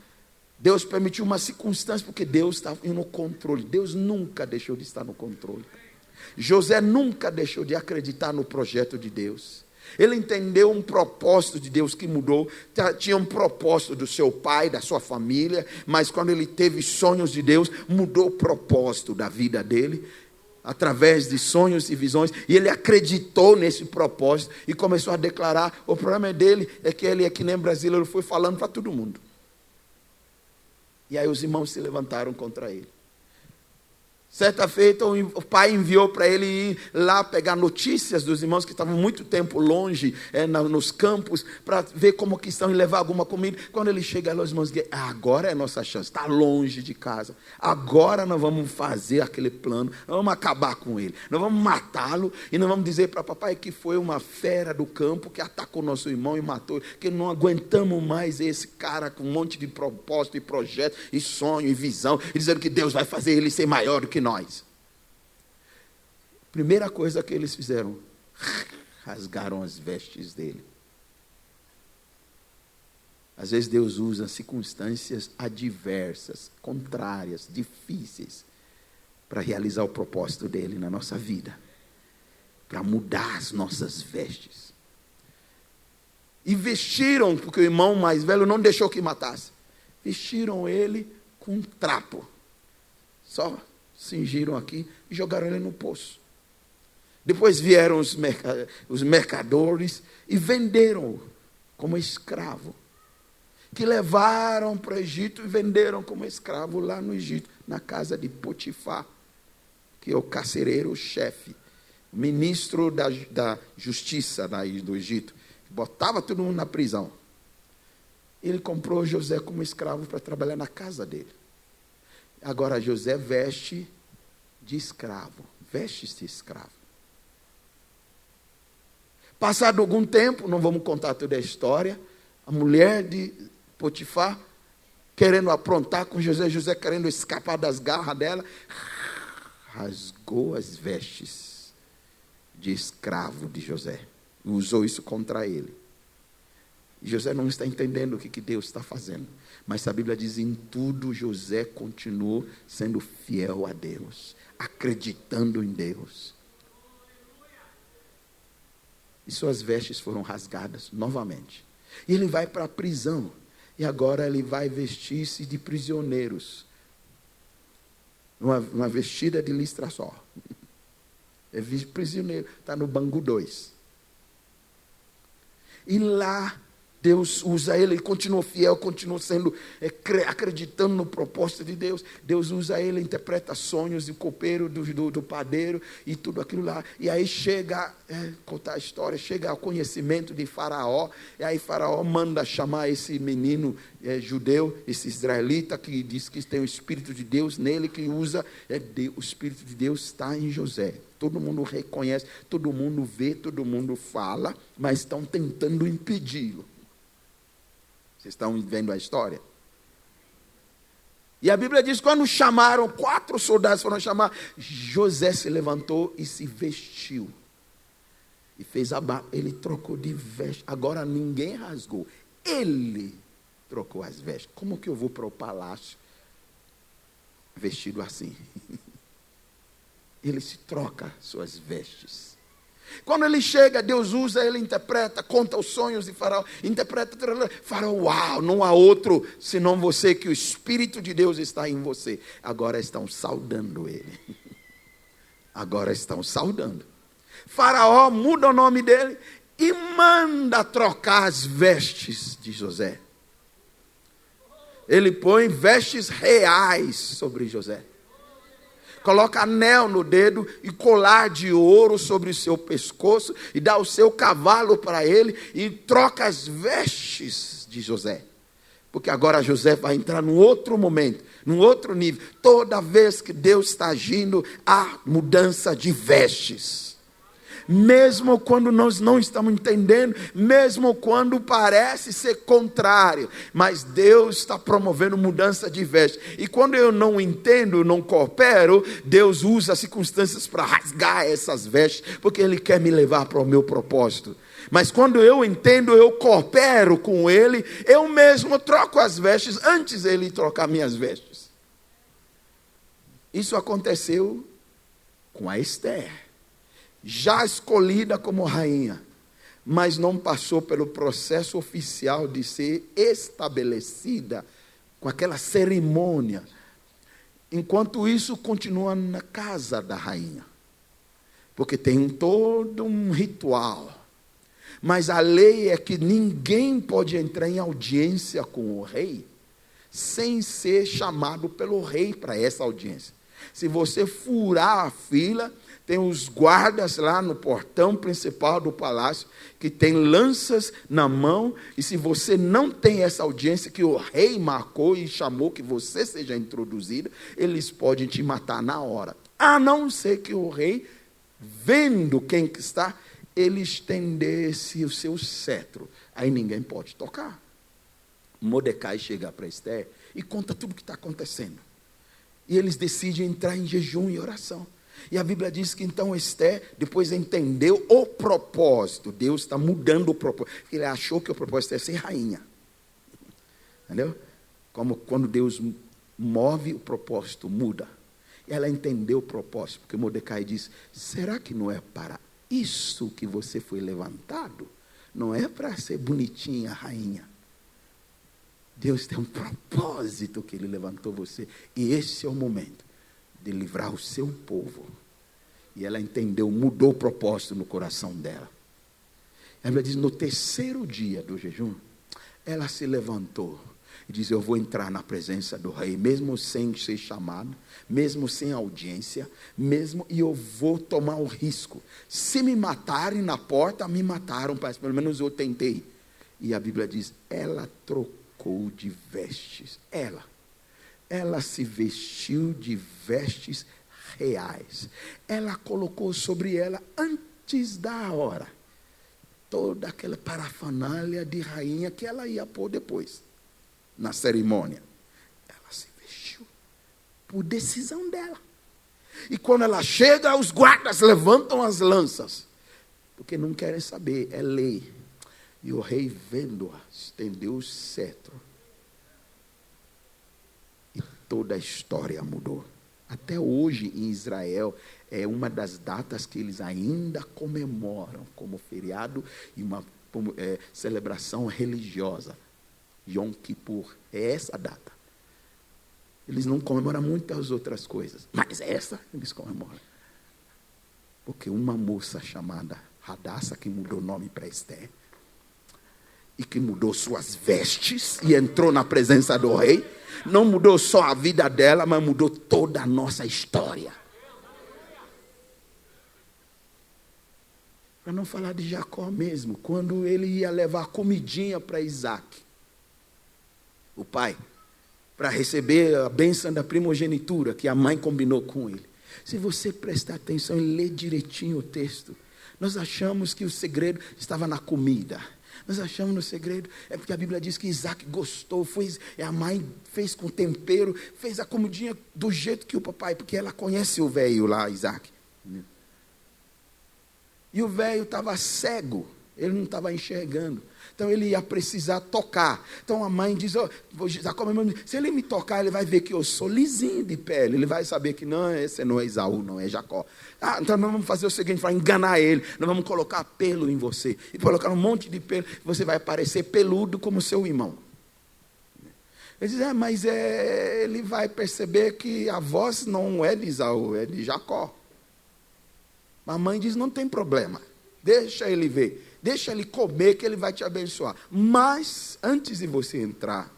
Deus permitiu uma circunstância, porque Deus estava no controle. Deus nunca deixou de estar no controle. José nunca deixou de acreditar no projeto de Deus. Ele entendeu um propósito de Deus que mudou. Tinha um propósito do seu pai, da sua família, mas quando ele teve sonhos de Deus, mudou o propósito da vida dele, através de sonhos e visões, e ele acreditou nesse propósito e começou a declarar. O problema dele é que ele, aqui nem brasileiro, foi falando para todo mundo. E aí os irmãos se levantaram contra ele. Certa feita, o pai enviou para ele ir lá pegar notícias dos irmãos que estavam muito tempo longe, nos campos, para ver como que estão e levar alguma comida. Quando ele chega lá, os irmãos dizem: agora é a nossa chance, está longe de casa. Agora nós vamos fazer aquele plano, nós vamos acabar com ele. Nós vamos matá-lo e nós vamos dizer para papai que foi uma fera do campo que atacou nosso irmão e matou, que não aguentamos mais esse cara com um monte de propósito e projeto e sonho e visão, e dizendo que Deus vai fazer ele ser maior do que nós. Primeira coisa que eles fizeram, rasgaram as vestes dele. Às vezes Deus usa circunstâncias adversas, contrárias, difíceis, para realizar o propósito dele na nossa vida, para mudar as nossas vestes. E vestiram, porque o irmão mais velho não deixou que matasse, vestiram ele com um trapo, só cingiram aqui e jogaram ele no poço. Depois vieram os mercadores e venderam-o como escravo, que levaram para o Egito e venderam como escravo lá no Egito, na casa de Potifar, que é o carcereiro, o chefe, ministro da justiça do Egito, que botava todo mundo na prisão. Ele comprou José como escravo para trabalhar na casa dele. Agora José veste de escravo, vestes de escravo. Passado algum tempo, não vamos contar toda a história, a mulher de Potifar, querendo aprontar com José, José querendo escapar das garras dela, rasgou as vestes de escravo de José, e usou isso contra ele. E José não está entendendo o que Deus está fazendo. Mas a Bíblia diz: em tudo José continuou sendo fiel a Deus, acreditando em Deus. E suas vestes foram rasgadas novamente. E ele vai para a prisão. E agora ele vai vestir-se de prisioneiros. Uma vestida de listra só. É prisioneiro, está no Bangu 2. E lá Deus usa ele continua fiel, continua sendo, acreditando no propósito de Deus. Deus usa ele, interpreta sonhos do copeiro, do padeiro e tudo aquilo lá. E aí chega, contar a história, chega ao conhecimento de Faraó. E aí Faraó manda chamar esse menino judeu, esse israelita, que diz que tem o Espírito de Deus nele, que usa, o Espírito de Deus está em José. Todo mundo reconhece, todo mundo vê, todo mundo fala, mas estão tentando impedi-lo. Vocês estão vendo a história? E a Bíblia diz, quando chamaram, 4 soldados foram chamar, José se levantou e se vestiu. E fez a barba, ele trocou de veste. Agora ninguém rasgou, ele trocou as vestes. Como que eu vou para o palácio vestido assim? Ele se troca suas vestes. Quando ele chega, Deus usa, ele interpreta, conta os sonhos de Faraó, interpreta, Faraó, uau, não há outro senão você, que o Espírito de Deus está em você. Agora estão saudando ele. Agora estão saudando. Faraó muda o nome dele e manda trocar as vestes de José. Ele põe vestes reais sobre José. Coloca anel no dedo e colar de ouro sobre o seu pescoço, e dá o seu cavalo para ele, e troca as vestes de José. Porque agora José vai entrar num outro momento, num outro nível. Toda vez que Deus está agindo, há mudança de vestes. Mesmo quando nós não estamos entendendo, mesmo quando parece ser contrário, mas Deus está promovendo mudança de veste. E quando eu não entendo, não coopero, Deus usa as circunstâncias para rasgar essas vestes, porque Ele quer me levar para o meu propósito. Mas quando eu entendo, eu coopero com Ele, eu mesmo troco as vestes antes Ele trocar minhas vestes. Isso aconteceu com a Esther, já escolhida como rainha, mas não passou pelo processo oficial de ser estabelecida com aquela cerimônia. Enquanto isso, continua na casa da rainha, porque tem todo um ritual. Mas a lei é que ninguém pode entrar em audiência com o rei sem ser chamado pelo rei para essa audiência. Se você furar a fila, tem os guardas lá no portão principal do palácio, que tem lanças na mão, e se você não tem essa audiência que o rei marcou e chamou que você seja introduzido, eles podem te matar na hora. A não ser que o rei, vendo quem que está, ele estendesse o seu cetro. Aí ninguém pode tocar. Mordecai chega para Esther e conta tudo o que está acontecendo. E eles decidem entrar em jejum e oração. E a Bíblia diz que então Esther depois entendeu o propósito. Deus está mudando o propósito. Ele achou que o propósito é ser rainha. Entendeu? Como quando Deus move, o propósito muda. E ela entendeu o propósito, porque Mordecai diz, será que não é para isso que você foi levantado? Não é para ser bonitinha, rainha. Deus tem um propósito que Ele levantou você. E esse é o momento de livrar o seu povo. E ela entendeu, mudou o propósito no coração dela. A Bíblia diz, no 3º dia do jejum, ela se levantou e diz, eu vou entrar na presença do rei, mesmo sem ser chamado, mesmo sem audiência, e eu vou tomar o risco. Se me matarem na porta, me mataram, mas pelo menos eu tentei. E a Bíblia diz, ela trocou de vestes. Ela se vestiu de vestes reais. Ela colocou sobre ela, antes da hora, toda aquela parafernália de rainha que ela ia pôr depois, na cerimônia. Ela se vestiu por decisão dela. E quando ela chega, os guardas levantam as lanças, porque não querem saber, é lei. E o rei, vendo-a, estendeu o cetro. E toda a história mudou. Até hoje, em Israel, é uma das datas que eles ainda comemoram como feriado e uma celebração religiosa. Yom Kippur, é essa data. Eles não comemoram muitas outras coisas, mas essa eles comemoram. Porque uma moça chamada Hadassah, que mudou o nome para Esther, e que mudou suas vestes e entrou na presença do rei. Não mudou só a vida dela, mas mudou toda a nossa história. Para não falar de Jacó mesmo, quando ele ia levar comidinha para Isaac, o pai, para receber a bênção da primogenitura que a mãe combinou com ele. Se você prestar atenção e ler direitinho o texto, nós achamos que o segredo estava na comida. Nós achamos no segredo, é porque a Bíblia diz que Isaac gostou, a mãe fez com tempero, fez a comidinha do jeito que o papai, porque ela conhece o velho lá, Isaac. E o velho estava cego, ele não estava enxergando. Então ele ia precisar tocar. Então a mãe diz, se ele me tocar, ele vai ver que eu sou lisinho de pele. Ele vai saber que não, esse não é Esaú, não é Jacó. Então nós vamos fazer o seguinte, para enganar ele. Nós vamos colocar pelo em você. E colocar um monte de pelo, você vai parecer peludo como seu irmão. Ele diz, mas ele vai perceber que a voz não é de Esaú, é de Jacó. A mãe diz, não tem problema, deixa ele ver. Deixa ele comer que ele vai te abençoar. Mas, antes de você entrar,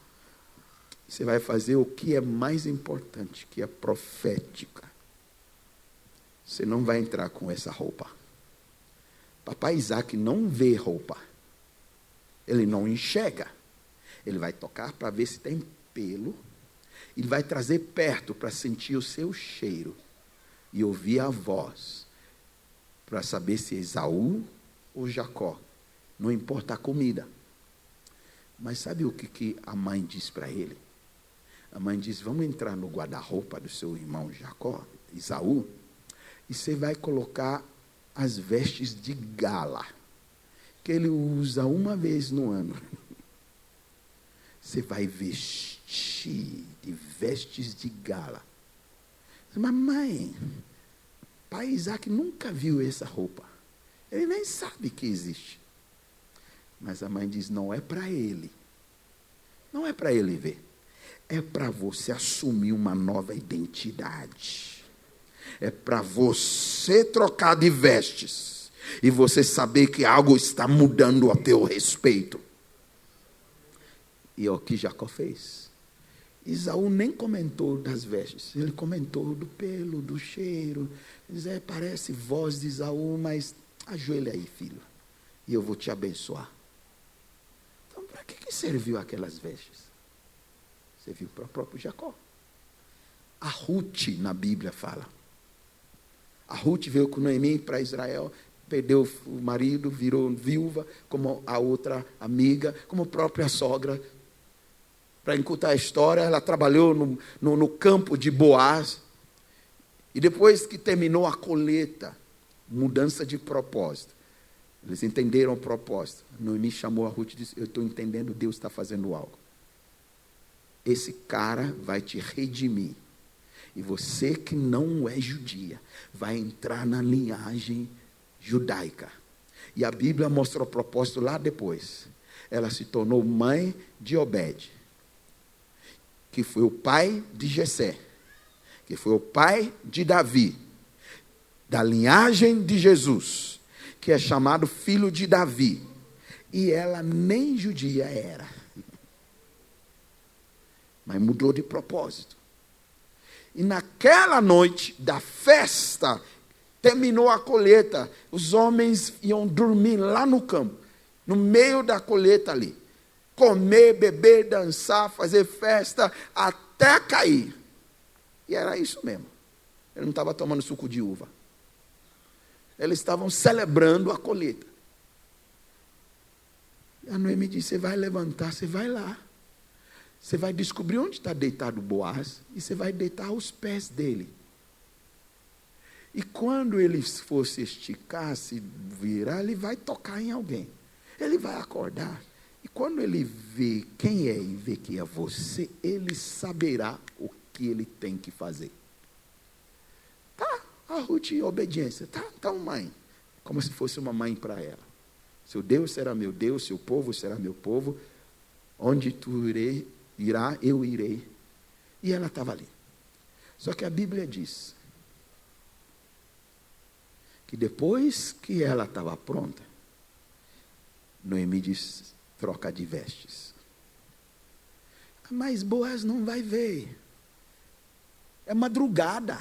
você vai fazer o que é mais importante, que é profética. Você não vai entrar com essa roupa. Papai Isaac não vê roupa. Ele não enxerga. Ele vai tocar para ver se tem pelo. Ele vai trazer perto para sentir o seu cheiro. E ouvir a voz. Para saber se é Esaú ou Jacó, não importa a comida. Mas sabe o que a mãe diz para ele? A mãe diz, vamos entrar no guarda-roupa do seu irmão Jacó, Esaú, e você vai colocar as vestes de gala, que ele usa uma vez no ano. Você vai vestir de vestes de gala. Mas mãe, pai Isaac nunca viu essa roupa. Ele nem sabe que existe. Mas a mãe diz, não é para ele. Não é para ele ver. É para você assumir uma nova identidade. É para você trocar de vestes. E você saber que algo está mudando a teu respeito. E é o que Jacó fez. Esaú nem comentou das vestes. Ele comentou do pelo, do cheiro. Ele diz, parece voz de Esaú, mas ajoelha aí, filho, e eu vou te abençoar. Então, para que serviu aquelas vestes? Serviu para o próprio Jacó. A Ruth, na Bíblia, fala. A Ruth veio com Noemi para Israel, perdeu o marido, virou viúva, como a outra amiga, como a própria sogra. Para encurtar a história, ela trabalhou no campo de Boaz. E depois que terminou a colheita, mudança de propósito. Eles entenderam o propósito. Noemi chamou a Ruth e disse, eu estou entendendo, Deus está fazendo algo. Esse cara vai te redimir. E você que não é judia, vai entrar na linhagem judaica. E a Bíblia mostra o propósito lá depois. Ela se tornou mãe de Obed, que foi o pai de Jessé, que foi o pai de Davi, da linhagem de Jesus, que é chamado filho de Davi. E ela nem judia era. Mas mudou de propósito. E naquela noite da festa, terminou a colheita, os homens iam dormir lá no campo, no meio da colheita ali. Comer, beber, dançar, fazer festa, até cair. E era isso mesmo. Ele não estava tomando suco de uva. Eles estavam celebrando a colheita. E a Noemi disse, você vai levantar, você vai lá. Você vai descobrir onde está deitado Boaz e você vai deitar aos pés dele. E quando ele for se esticar, se virar, ele vai tocar em alguém. Ele vai acordar. E quando ele vê quem é e vê que é você, ele saberá o que ele tem que fazer. Tá, a Ruth em obediência. Tá, então mãe. Como se fosse uma mãe para ela. Seu Deus será meu Deus, seu povo será meu povo. Onde tu irá, eu irei. E ela estava ali. Só que a Bíblia diz que depois que ela estava pronta, Noemi disse, troca de vestes. Mas Boaz não vai ver. É madrugada.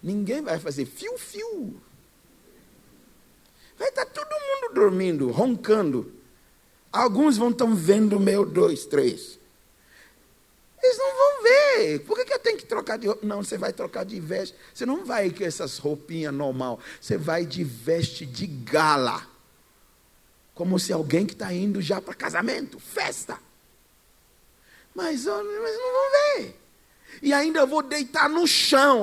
Ninguém vai fazer fiu-fiu. Vai estar todo mundo dormindo, roncando. Alguns vão estar vendo meu 2, 3. Eles não vão ver. Por que eu tenho que trocar de roupa? Não, você vai trocar de veste. Você não vai com essas roupinhas normal. Você vai de veste de gala. Como se alguém que está indo já para casamento, festa. Mas não vão ver. E ainda vou deitar no chão,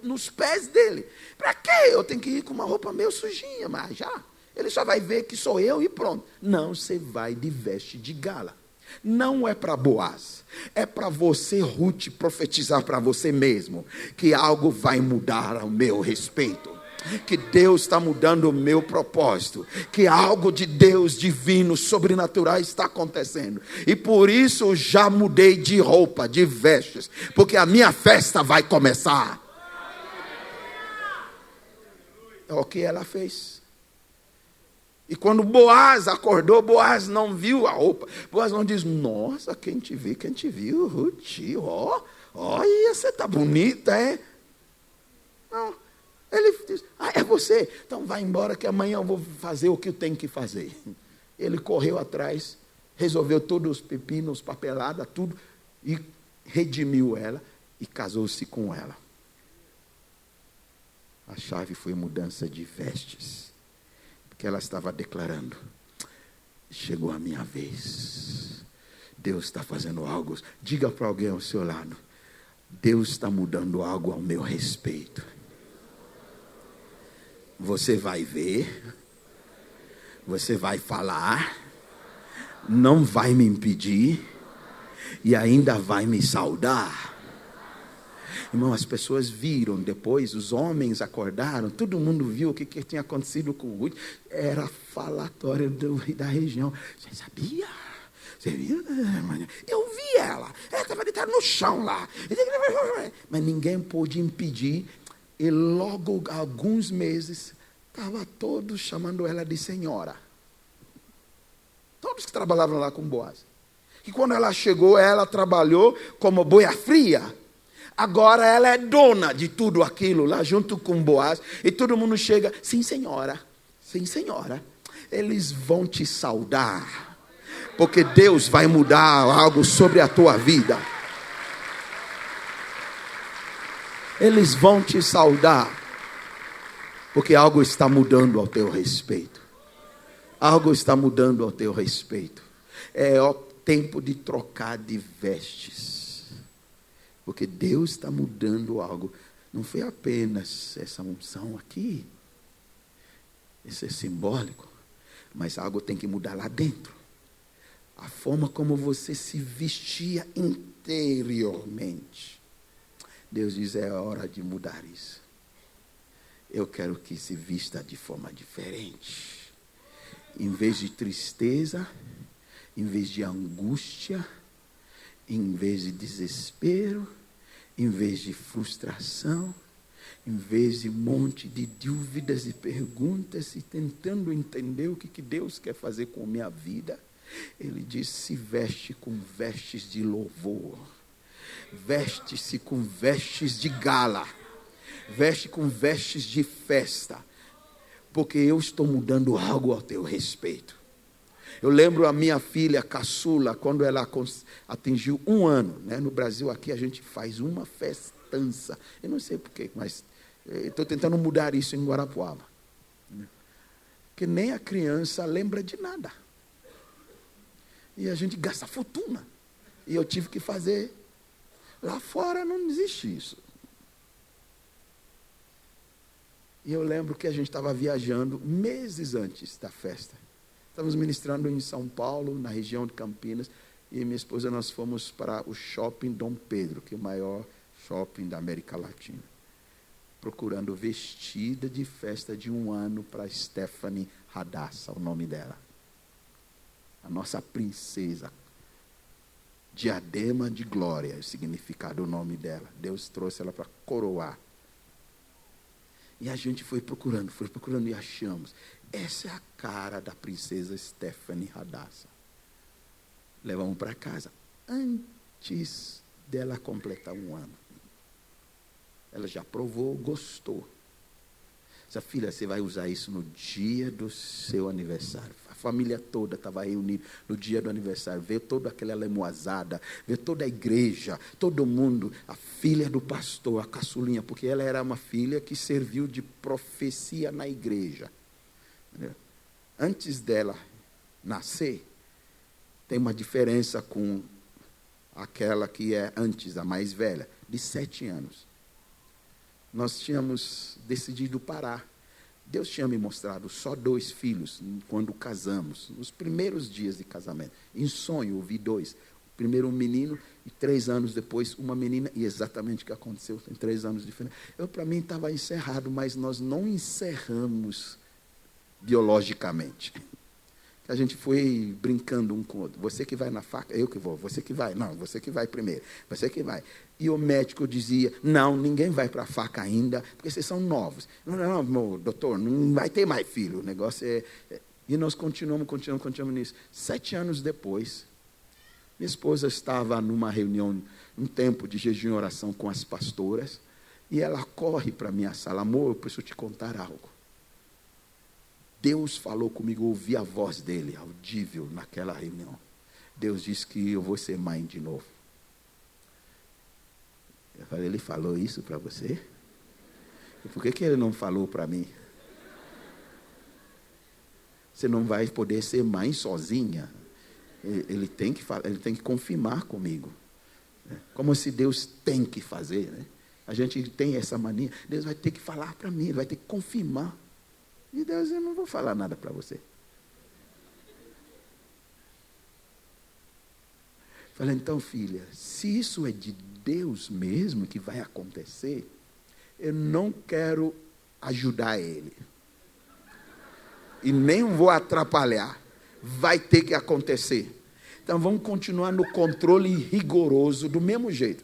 nos pés dele. Para quê? Eu tenho que ir com uma roupa meio sujinha, mas já. Ele só vai ver que sou eu e pronto. Não, você vai de veste de gala. Não é para Boaz. É para você, Ruth, profetizar para você mesmo. Que algo vai mudar ao meu respeito. Que Deus está mudando o meu propósito, que algo de Deus divino, sobrenatural está acontecendo, e por isso eu já mudei de roupa, de vestes, porque a minha festa vai começar. É o que ela fez. E quando Boaz acordou, Boaz não viu a roupa. Boaz não diz: nossa, quem te viu, Ruth, olha, você está bonita, é? Não. Ele diz: é você? Então vai embora que amanhã eu vou fazer o que eu tenho que fazer. Ele correu atrás, resolveu todos os pepinos, papelada, tudo, e redimiu ela e casou-se com ela. A chave foi mudança de vestes, porque ela estava declarando: chegou a minha vez. Deus está fazendo algo. Diga para alguém ao seu lado: Deus está mudando algo ao meu respeito. Você vai ver, você vai falar, não vai me impedir e ainda vai me saudar. Irmão, as pessoas viram depois, os homens acordaram, todo mundo viu o que tinha acontecido com o Ruth. Era falatório da região. Você sabia? Você viu? Eu vi ela estava deitada no chão lá. Mas ninguém pôde impedir. E logo, alguns meses, estava todos chamando ela de senhora. Todos que trabalhavam lá com Boaz. E quando ela chegou, ela trabalhou como boia fria. Agora ela é dona de tudo aquilo lá junto com Boaz. E todo mundo chega: sim, senhora. Sim, senhora. Eles vão te saudar. Porque Deus vai mudar algo sobre a tua vida. Eles vão te saudar, porque algo está mudando ao teu respeito. Algo está mudando ao teu respeito. É o tempo de trocar de vestes, porque Deus está mudando algo. Não foi apenas essa unção aqui, isso é simbólico, mas algo tem que mudar lá dentro. A forma como você se vestia interiormente. Deus diz: é hora de mudar isso. Eu quero que se vista de forma diferente. Em vez de tristeza, em vez de angústia, em vez de desespero, em vez de frustração, em vez de um monte de dúvidas e perguntas e tentando entender o que Deus quer fazer com a minha vida, Ele diz: se veste com vestes de louvor. Veste-se com vestes de gala. Veste com vestes de festa. Porque eu estou mudando algo ao teu respeito. Eu lembro a minha filha caçula, quando ela atingiu 1 ano. Né? No Brasil aqui a gente faz uma festança. Eu não sei porquê, mas estou tentando mudar isso em Guarapuava. Porque nem a criança lembra de nada. E a gente gasta fortuna. E eu tive que fazer. Lá fora não existe isso. E eu lembro que a gente estava viajando meses antes da festa. Estávamos ministrando em São Paulo, na região de Campinas. E minha esposa, nós fomos para o shopping Dom Pedro, que é o maior shopping da América Latina. Procurando vestida de festa de 1 ano para Stephanie Radassa, o nome dela. A nossa princesa. Diadema de glória, o significado, o nome dela. Deus trouxe ela para coroar. E a gente foi procurando e achamos. Essa é a cara da princesa Stephanie Radassa. Levamos para casa. Antes dela completar 1 ano. Ela já provou, gostou. Essa filha, você vai usar isso no dia do seu aniversário. A família toda estava reunida no dia do aniversário. Veio toda aquela lemoazada, veio toda a igreja, todo mundo. A filha do pastor, a caçulinha, porque ela era uma filha que serviu de profecia na igreja. Entendeu? Antes dela nascer, tem uma diferença com aquela que é antes, a mais velha, de 7 anos. Nós tínhamos decidido parar. Deus tinha me mostrado só 2 filhos quando casamos, nos primeiros dias de casamento. Em sonho, eu vi 2. Primeiro um menino e 3 anos depois uma menina. E exatamente o que aconteceu, tem 3 anos de diferença. Para mim estava encerrado, mas nós não encerramos biologicamente. A gente foi brincando um com o outro. Você que vai na faca, eu que vou. Você que vai. Não, você que vai primeiro. Você que vai. E o médico dizia, não, ninguém vai para a faca ainda, porque vocês são novos. Não, meu doutor, não vai ter mais filho. O negócio é... E nós continuamos nisso. 7 anos depois, minha esposa estava numa reunião, um tempo de jejum e oração com as pastoras, e ela corre para a minha sala. Amor, eu preciso te contar algo. Deus falou comigo, eu ouvi a voz dele, audível, naquela reunião. Deus disse que eu vou ser mãe de novo. Eu falei, ele falou isso para você? E por que ele não falou para mim? Você não vai poder ser mãe sozinha. Ele tem que confirmar comigo. Como se Deus tem que fazer, né? A gente tem essa mania. Deus vai ter que falar para mim, ele vai ter que confirmar. E Deus, eu não vou falar nada para você. Falei, então filha, se isso é de Deus mesmo que vai acontecer, eu não quero ajudar ele. E nem vou atrapalhar. Vai ter que acontecer. Então vamos continuar no controle rigoroso, do mesmo jeito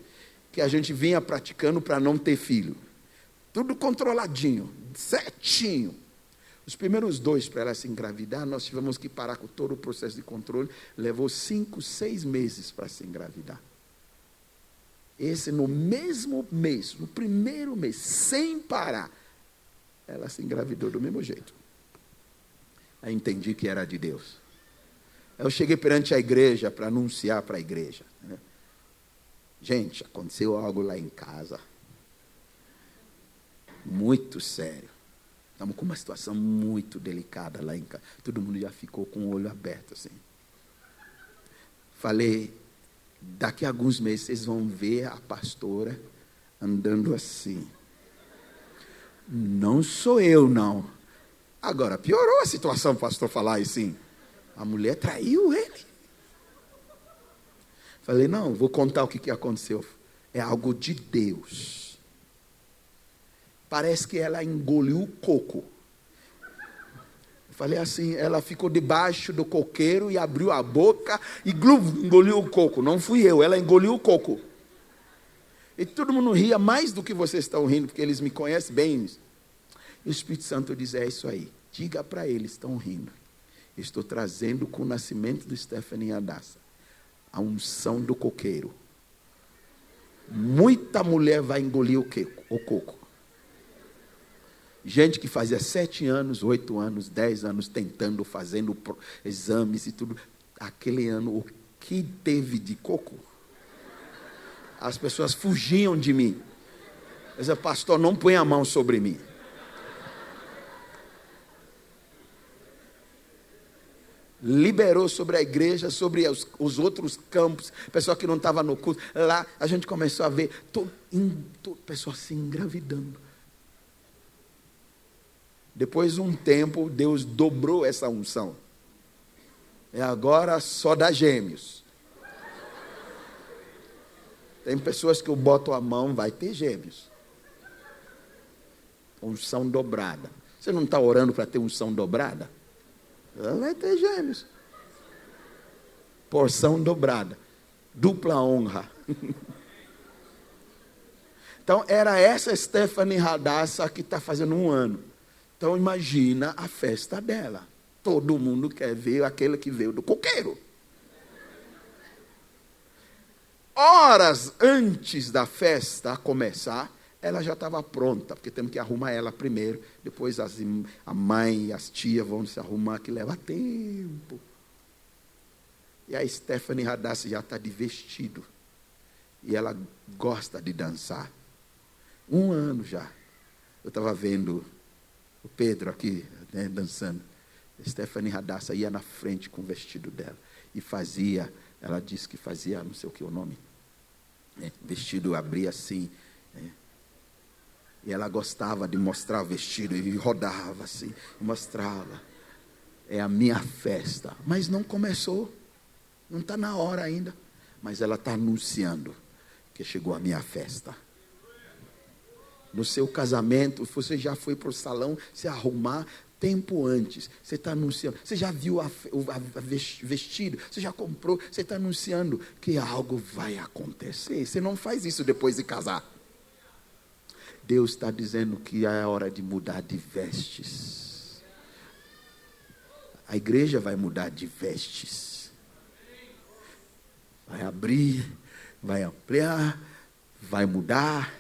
que a gente vinha praticando para não ter filho. Tudo controladinho, certinho. Os primeiros 2 para ela se engravidar, nós tivemos que parar com todo o processo de controle. Levou 5, 6 meses para se engravidar. Esse no mesmo mês, no primeiro mês, sem parar, ela se engravidou do mesmo jeito. Aí entendi que era de Deus. Eu cheguei perante a igreja para anunciar para a igreja. Né? Gente, aconteceu algo lá em casa. Muito sério. Estamos com uma situação muito delicada lá em casa. Todo mundo já ficou com o olho aberto assim. Falei, daqui a alguns meses vocês vão ver a pastora andando assim. Não sou eu, não. Agora, piorou a situação o pastor falar assim. A mulher traiu ele. Falei, não, vou contar o que aconteceu. É algo de Deus. Parece que ela engoliu o coco. Falei assim, ela ficou debaixo do coqueiro e abriu a boca e engoliu o coco. Não fui eu, ela engoliu o coco. E todo mundo ria mais do que vocês estão rindo, porque eles me conhecem bem. E o Espírito Santo diz, é isso aí. Diga para eles, estão rindo. Estou trazendo com o nascimento do Stephanie Hadassah a unção do coqueiro. Muita mulher vai engolir o coco. Gente que fazia 7 anos, 8 anos, 10 anos, tentando, fazendo exames e tudo. Aquele ano, o que teve de coco? As pessoas fugiam de mim. Eu dizia, pastor, não põe a mão sobre mim. Liberou sobre a igreja, sobre os outros campos, pessoal que não estava no culto. Lá a gente começou a ver pessoas se engravidando. Depois de um tempo, Deus dobrou essa unção. E agora só dá gêmeos. Tem pessoas que eu boto a mão, vai ter gêmeos. Unção dobrada. Você não está orando para ter unção dobrada? Vai ter gêmeos. Porção dobrada. Dupla honra. Então, era essa Stephanie Hadassah que está fazendo 1 ano. Então, imagina a festa dela. Todo mundo quer ver aquele que veio do coqueiro. horas antes da festa começar, ela já estava pronta, porque temos que arrumar ela primeiro, depois a mãe e as tias vão se arrumar, que leva tempo. E a Stephanie Radassi já está de vestido, e ela gosta de dançar. 1 ano já. Eu estava vendo o Pedro aqui, né, dançando. A Stephanie Radassi ia na frente com o vestido dela, e fazia, ela disse que fazia, não sei o que é o nome, vestido abria assim, e ela gostava de mostrar o vestido, e rodava assim, mostrava. É a minha festa, mas não começou, não está na hora ainda, mas ela está anunciando que chegou a minha festa. No seu casamento, você já foi para o salão se arrumar tempo antes, você está anunciando, você já viu a vestido, você já comprou, você está anunciando que algo vai acontecer. Você não faz isso depois de casar. Deus está dizendo que é hora de mudar de vestes. A igreja vai mudar de vestes. Vai abrir, vai ampliar, vai mudar,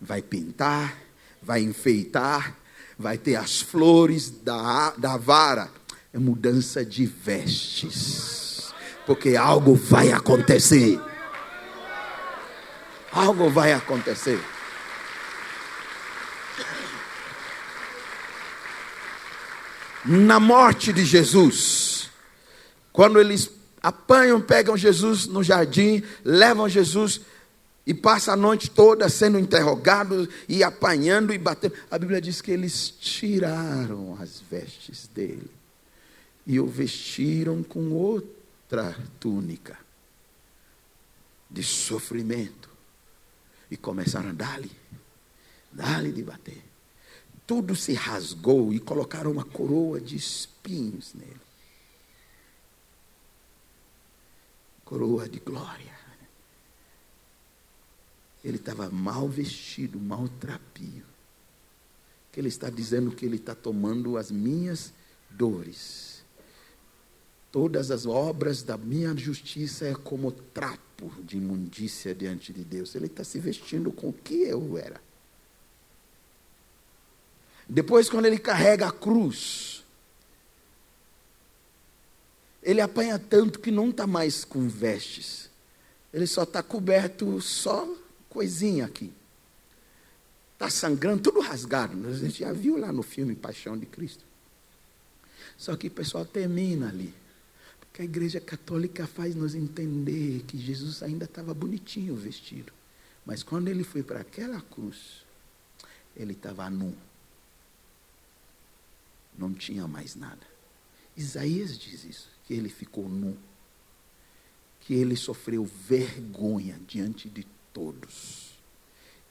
vai pintar, vai enfeitar, vai ter as flores da vara. É mudança de vestes. Porque algo vai acontecer. Algo vai acontecer. Na morte de Jesus, quando eles pegam Jesus no jardim, levam Jesus e passa a noite toda sendo interrogado e apanhando e batendo. A Bíblia diz que eles tiraram as vestes dele e o vestiram com outra túnica de sofrimento e começaram a dar-lhe de bater. Tudo se rasgou e colocaram uma coroa de espinhos nele. Coroa de glória. Ele estava mal vestido, maltrapio. Que ele está dizendo que ele está tomando as minhas dores. Todas as obras da minha justiça é como trapo de imundícia diante de Deus. Ele está se vestindo com o que eu era. Depois, quando ele carrega a cruz, ele apanha tanto que não está mais com vestes. Ele só está coberto, só coisinha aqui. Está sangrando, tudo rasgado. A gente já viu lá no filme Paixão de Cristo. Só que o pessoal termina ali. Porque a igreja católica faz nos entender que Jesus ainda estava bonitinho vestido. Mas quando ele foi para aquela cruz, ele estava nu. Não tinha mais nada. Isaías diz isso, que ele ficou nu. Que ele sofreu vergonha diante de todos.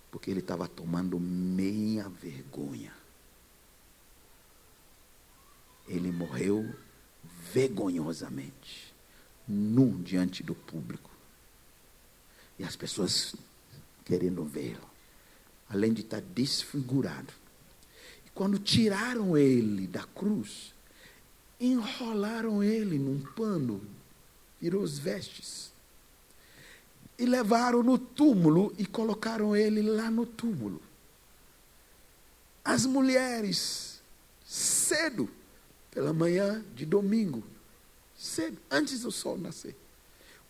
Porque ele estava tomando meia vergonha. Ele morreu vergonhosamente, nu diante do público. E as pessoas querendo vê-lo. Além de estar desfigurado. Quando tiraram ele da cruz, enrolaram ele num pano, virou as vestes, e levaram no túmulo e colocaram ele lá no túmulo. As mulheres, cedo, pela manhã de domingo, cedo, antes do sol nascer,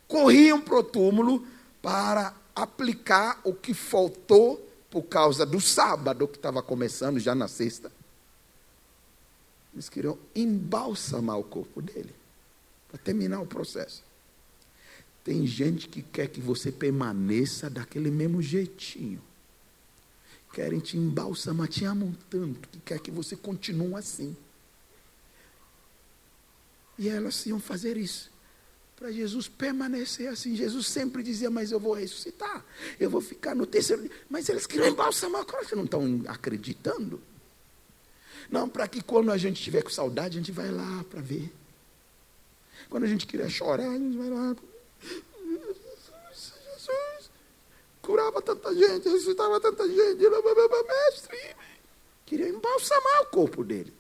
corriam para o túmulo para aplicar o que faltou por causa do sábado que estava começando já na sexta. Eles queriam embalsamar o corpo dele, para terminar o processo. Tem gente que quer que você permaneça daquele mesmo jeitinho. Querem te embalsamar, te amam tanto, que quer que você continue assim. E elas iam fazer isso. Para Jesus permanecer assim. Jesus sempre dizia, mas eu vou ressuscitar. Eu vou ficar no terceiro dia. Mas eles queriam embalsamar. Claro que não estão acreditando. Não, para que quando a gente estiver com saudade, a gente vai lá para ver. Quando a gente quiser chorar, a gente vai lá. Jesus curava tanta gente, ressuscitava tanta gente. Mestre, queria embalsamar o corpo dele.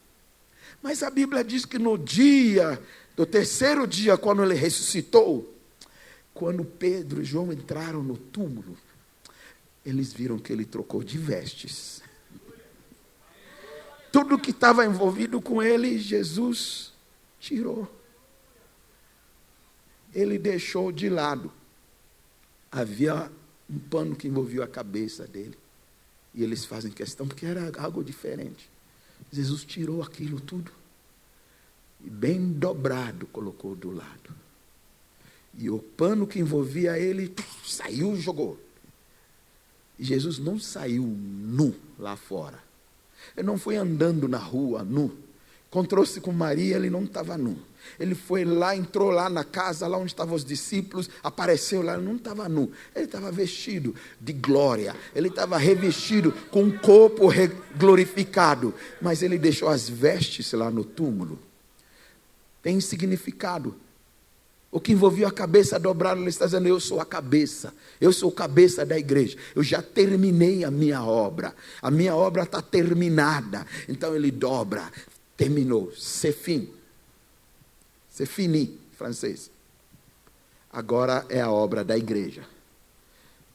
Mas a Bíblia diz que no dia do terceiro dia, quando ele ressuscitou, Quando Pedro e João entraram no túmulo, eles viram que ele trocou de vestes. Tudo que estava envolvido com ele, Jesus tirou. Ele deixou de lado. Havia um pano que envolvia a cabeça dele. E eles fazem questão, porque era algo diferente. Jesus tirou aquilo tudo. E bem dobrado colocou do lado. E o pano que envolvia ele, saiu e jogou. E Jesus não saiu nu lá fora. Ele não foi andando na rua nu. Encontrou-se com Maria, ele não estava nu. Ele foi lá, entrou lá na casa, lá onde estavam os discípulos, apareceu lá, ele não estava nu. Ele estava vestido de glória. Ele estava revestido com um corpo glorificado. Mas ele deixou as vestes lá no túmulo. Tem significado. O que envolveu a cabeça dobrada, ele está dizendo, eu sou a cabeça. Eu sou a cabeça da igreja. Eu já terminei a minha obra. A minha obra está terminada. Então ele dobra. Terminou. C'est fini. C'est fini, francês. Agora é a obra da igreja.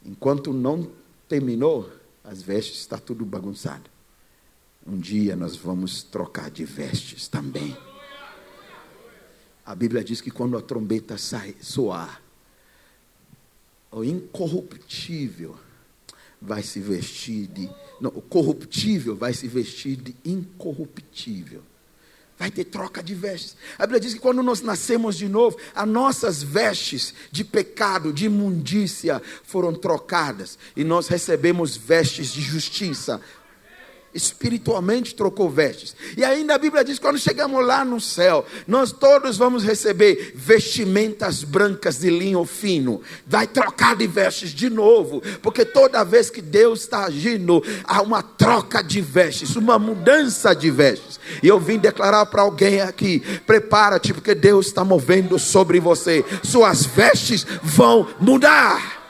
Enquanto não terminou, as vestes estão tudo bagunçado. Um dia nós vamos trocar de vestes também. A Bíblia diz que quando a trombeta soar, o incorruptível vai se vestir de... Não, o corruptível vai se vestir de incorruptível. Vai ter troca de vestes. A Bíblia diz que quando nós nascemos de novo, as nossas vestes de pecado, de imundícia, foram trocadas. E nós recebemos vestes de justiça. Espiritualmente trocou vestes. E ainda a Bíblia diz que quando chegamos lá no céu, nós todos vamos receber vestimentas brancas de linho fino. Vai trocar de vestes de novo, porque toda vez que Deus está agindo, há uma troca de vestes, uma mudança de vestes. E eu vim declarar para alguém aqui, prepara-te, porque Deus está movendo sobre você. Suas vestes vão mudar.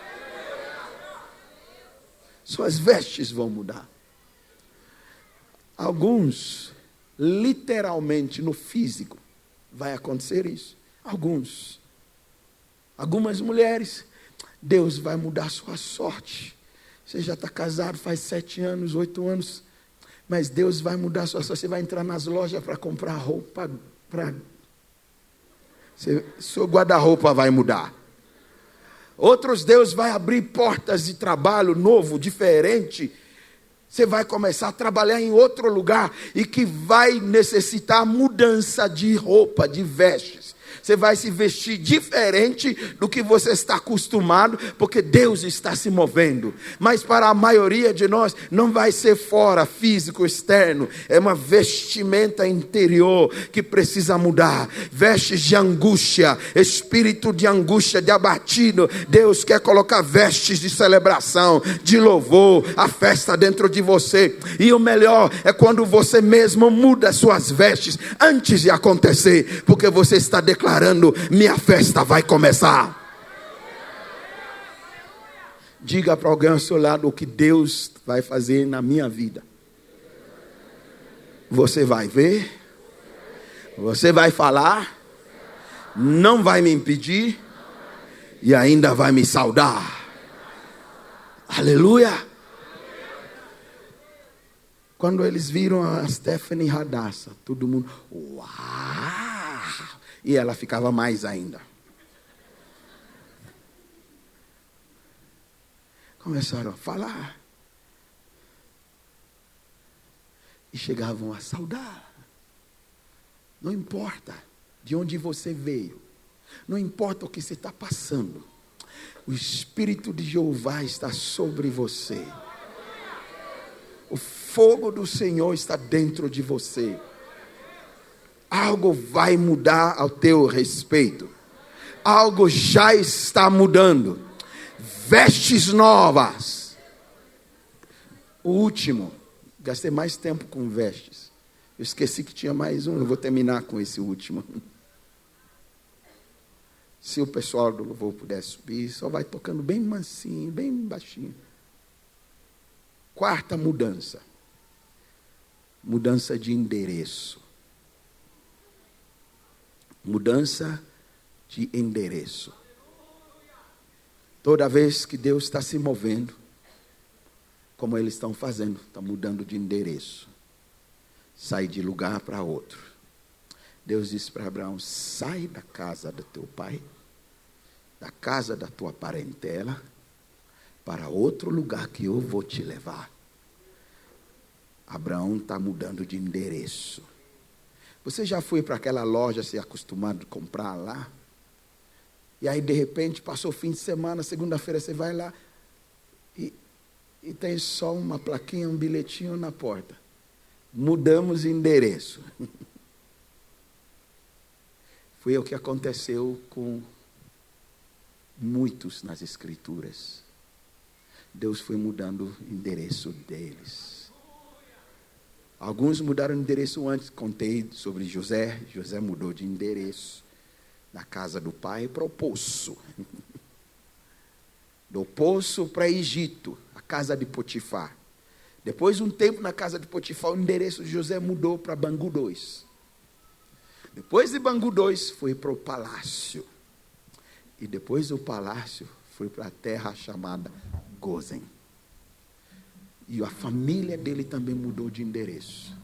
Suas vestes vão mudar. Alguns, literalmente no físico, vai acontecer isso. Algumas mulheres, Deus vai mudar sua sorte. Você já está casado faz 7 anos, 8 anos, mas Deus vai mudar sua sorte. Você vai entrar nas lojas para comprar roupa, seu guarda-roupa vai mudar. Outros, Deus vai abrir portas de trabalho novo, diferente. Você vai começar a trabalhar em outro lugar e que vai necessitar mudança de roupa, de vestes. Você vai se vestir diferente do que você está acostumado, porque Deus está se movendo. Mas para a maioria de nós, não vai ser fora, físico, externo. É uma vestimenta interior que precisa mudar. Vestes de angústia, espírito de angústia, de abatido. Deus quer colocar vestes de celebração, de louvor, a festa dentro de você. E o melhor é quando você mesmo muda suas vestes antes de acontecer, porque você está declarando: minha festa vai começar. Diga para alguém ao seu lado o que Deus vai fazer na minha vida. Você vai ver, você vai falar, não vai me impedir e ainda vai me saudar. Aleluia. Quando eles viram a Stephanie Radassa, todo mundo, uau! E ela ficava mais ainda. Começaram a falar. E chegavam a saudar. Não importa de onde você veio. Não importa o que você está passando. O Espírito de Jeová está sobre você. O fogo do Senhor está dentro de você. Algo vai mudar ao teu respeito. Algo já está mudando. Vestes novas. O último. Gastei mais tempo com vestes. Eu esqueci que tinha mais um. Eu vou terminar com esse último. Se o pessoal do louvor puder subir, só vai tocando bem mansinho, bem baixinho. Quarta mudança. Mudança de endereço. Mudança de endereço. Toda vez que Deus está se movendo, como eles estão fazendo, estão mudando de endereço, sai de lugar para outro. Deus disse para Abraão: sai da casa do teu pai, da casa da tua parentela, para outro lugar que eu vou te levar. Abraão está mudando de endereço. Você já foi para aquela loja, se acostumado a comprar lá? E aí de repente passou o fim de semana, segunda-feira você vai lá e tem só uma plaquinha, um bilhetinho na porta: mudamos de endereço. Foi o que aconteceu com muitos nas Escrituras. Deus foi mudando o endereço deles. Alguns mudaram de endereço antes. Contei sobre José. José mudou de endereço da casa do pai para o poço. Do poço para Egito, a casa de Potifar. Depois de um tempo na casa de Potifar, o endereço de José mudou para Bangu 2. Depois de Bangu 2, foi para o palácio. E depois do palácio, foi para a terra chamada Gozem. E a família dele também mudou de endereço.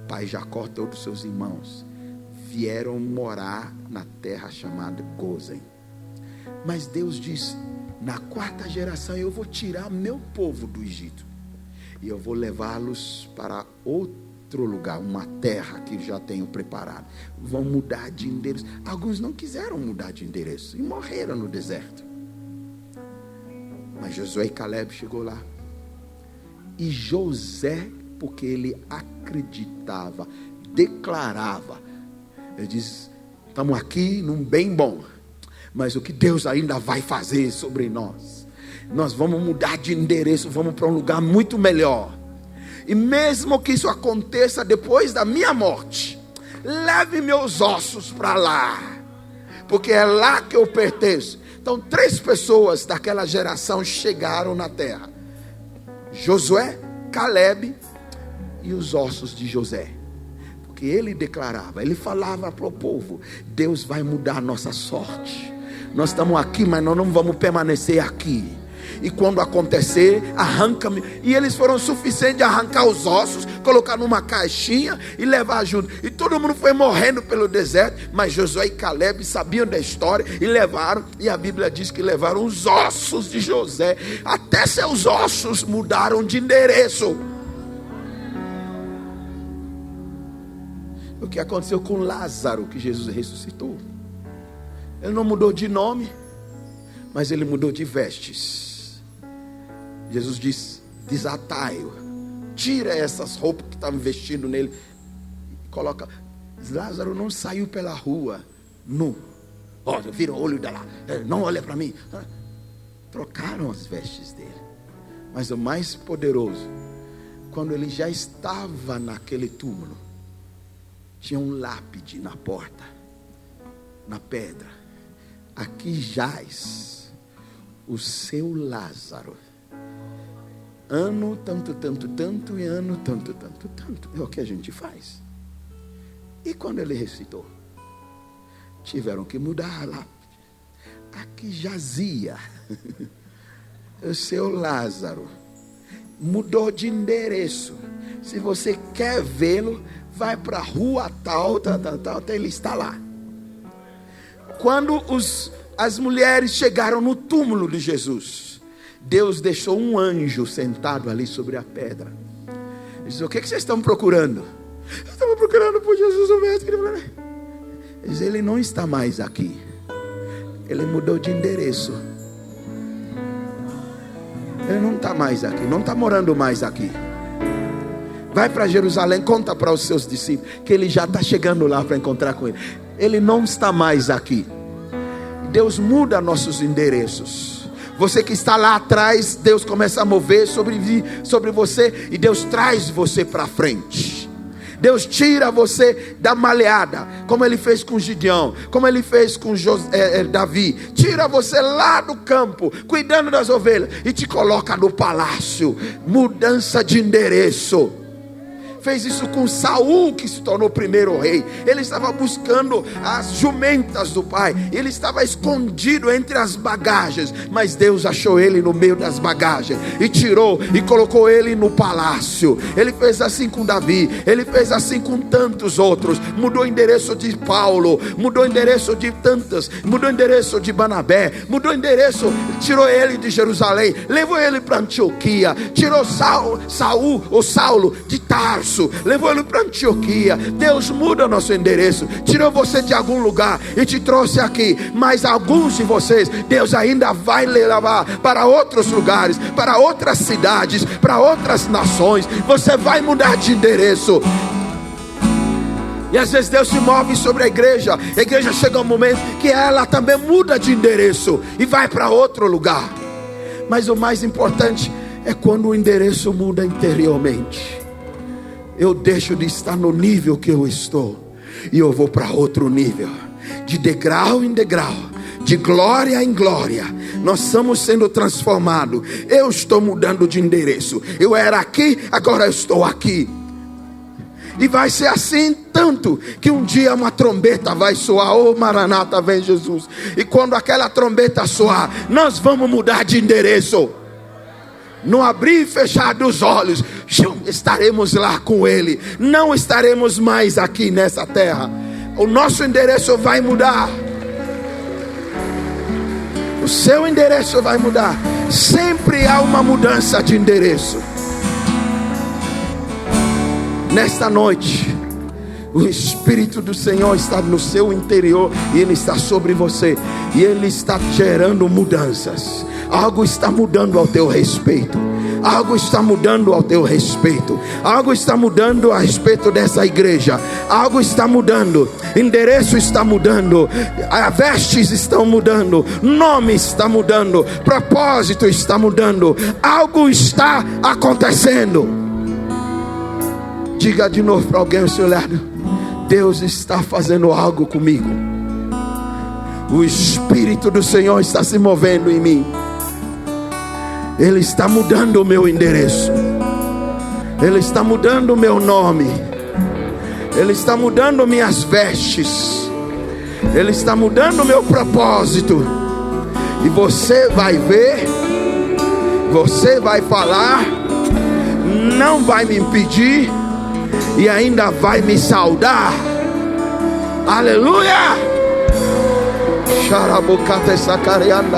Pai Jacó, todos os seus irmãos, vieram morar na terra chamada Gozem. Mas Deus disse: na 4ª geração eu vou tirar meu povo do Egito. E eu vou levá-los para outro lugar, uma terra que já tenho preparado. Vão mudar de endereço. Alguns não quiseram mudar de endereço e morreram no deserto. Mas Josué e Caleb chegou lá. E José, porque ele acreditava, declarava, ele diz: estamos aqui num bem bom, mas o que Deus ainda vai fazer sobre nós, nós vamos mudar de endereço, vamos para um lugar muito melhor. E mesmo que isso aconteça depois da minha morte, leve meus ossos para lá, porque é lá que eu pertenço. Então 3 pessoas daquela geração chegaram na terra: Josué, Caleb e os ossos de José. Porque ele declarava, ele falava para o povo: Deus vai mudar a nossa sorte. Nós estamos aqui, mas nós não vamos permanecer aqui. E quando acontecer, arranca-me. E eles foram suficientes de arrancar os ossos, colocar numa caixinha e levar junto. E todo mundo foi morrendo pelo deserto. Mas Josué e Caleb sabiam da história e levaram. E a Bíblia diz que levaram os ossos de José. Até seus ossos mudaram de endereço. O que aconteceu com Lázaro, que Jesus ressuscitou? Ele não mudou de nome, mas ele mudou de vestes. Jesus disse: desatai-o, tira essas roupas que estavam vestindo nele, coloca. Lázaro não saiu pela rua nu. Olha, vira o olho dela, não olha para mim. Trocaram as vestes dele. Mas o mais poderoso, quando ele já estava naquele túmulo, tinha um lápide na porta, na pedra: aqui jaz o seu Lázaro, ano tanto, tanto, tanto, e ano tanto, tanto, tanto. É o que a gente faz. E quando ele ressuscitou, tiveram que mudar lá. Aqui jazia o seu Lázaro. Mudou de endereço. Se você quer vê-lo, vai para a rua tal, até ele está lá. Quando as mulheres chegaram no túmulo de Jesus, Deus deixou um anjo sentado ali sobre a pedra. Ele disse: o que vocês estão procurando? Estamos procurando por Jesus, o mestre. Ele diz: ele não está mais aqui. Ele mudou de endereço. Ele não está mais aqui, não está morando mais aqui. Vai para Jerusalém, conta para os seus discípulos que ele já está chegando lá para encontrar com ele. Ele não está mais aqui. Deus muda nossos endereços. Você que está lá atrás, Deus começa a mover sobre você e Deus traz você para frente. Deus tira você da maleada, como ele fez com Gideão, como ele fez com Davi. Tira você lá do campo, cuidando das ovelhas, e te coloca no palácio. Mudança de endereço. fez isso com Saul, que se tornou o primeiro rei. Ele estava buscando as jumentas do pai, ele estava escondido entre as bagagens, mas Deus achou ele no meio das bagagens e tirou e colocou ele no palácio. Ele fez assim com Davi, ele fez assim com tantos outros. Mudou o endereço de Paulo, mudou o endereço de tantas, mudou o endereço de Barnabé, mudou o endereço, tirou ele de Jerusalém, levou ele para Antioquia, tirou Saulo de Tarso, levou ele para Antioquia. Deus muda nosso endereço, tirou você de algum lugar e te trouxe aqui, mas alguns de vocês Deus ainda vai levar para outros lugares, para outras cidades, para outras nações. Você vai mudar de endereço. E às vezes Deus se move sobre a igreja chega um momento que ela também muda de endereço e vai para outro lugar. Mas o mais importante é quando o endereço muda interiormente. Eu deixo de estar no nível que eu estou e eu vou para outro nível, de degrau em degrau, de glória em glória. Nós estamos sendo transformados. Eu estou mudando de endereço. Eu era aqui, agora eu estou aqui. E vai ser assim tanto que um dia uma trombeta vai soar. Oh, Maranata, vem Jesus. E quando aquela trombeta soar, nós vamos mudar de endereço. No abrir e fechar dos olhos, estaremos lá com Ele. Não estaremos mais aqui nessa terra. O nosso endereço vai mudar. O seu endereço vai mudar. Sempre há uma mudança de endereço. Nesta noite, o Espírito do Senhor está no seu interior e Ele está sobre você, e Ele está gerando mudanças. Algo está mudando ao teu respeito. Algo está mudando ao teu respeito. Algo está mudando a respeito dessa igreja. Algo está mudando. Endereço está mudando. Vestes estão mudando. Nome está mudando. Propósito está mudando. Algo está acontecendo. Diga de novo para alguém ao seu lado: Deus está fazendo algo comigo. O Espírito do Senhor está se movendo em mim. Ele está mudando o meu endereço. Ele está mudando o meu nome. Ele está mudando minhas vestes. Ele está mudando o meu propósito. E você vai ver, você vai falar, não vai me impedir e ainda vai me saudar. Aleluia! Xarabocata essa careanda.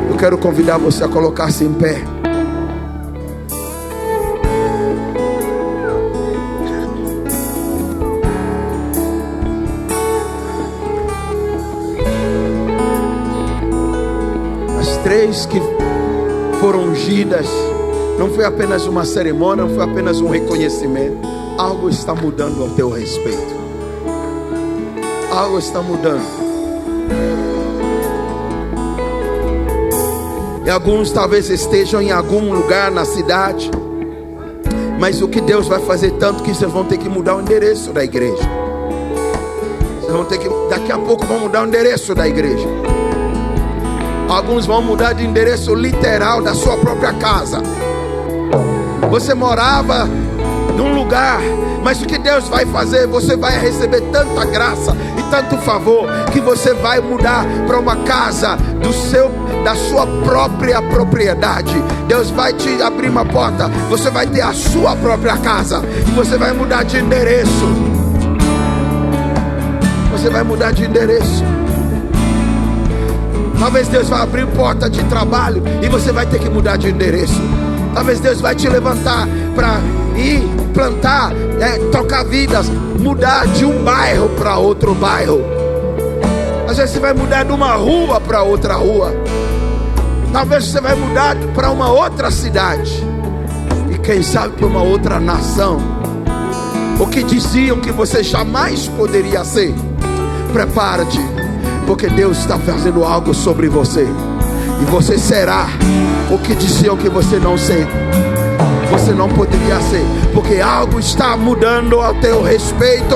Eu quero convidar você a colocar-se em pé. As três que foram ungidas não foi apenas uma cerimônia, não foi apenas um reconhecimento. Algo está mudando ao teu respeito. Algo está mudando. E alguns talvez estejam em algum lugar na cidade, mas o que Deus vai fazer tanto que vocês vão ter que mudar o endereço da igreja. Vocês vão ter que, daqui a pouco vão mudar o endereço da igreja. Alguns vão mudar de endereço literal da sua própria casa. Você morava num lugar, mas o que Deus vai fazer? Você vai receber tanta graça e tanto favor que você vai mudar para uma casa da sua própria propriedade. Deus vai te abrir uma porta, você vai ter a sua própria casa e você vai mudar de endereço. Você vai mudar de endereço. Talvez Deus vai abrir porta de trabalho e você vai ter que mudar de endereço. Talvez Deus vai te levantar para ir plantar, tocar vidas, mudar de um bairro para outro bairro. Às vezes você vai mudar de uma rua para outra rua. Talvez você vai mudar para uma outra cidade. E quem sabe para uma outra nação. O que diziam que você jamais poderia ser. Prepara-te, porque Deus está fazendo algo sobre você. E você será o que diziam que você não ser. Você não poderia ser, porque algo está mudando ao teu respeito.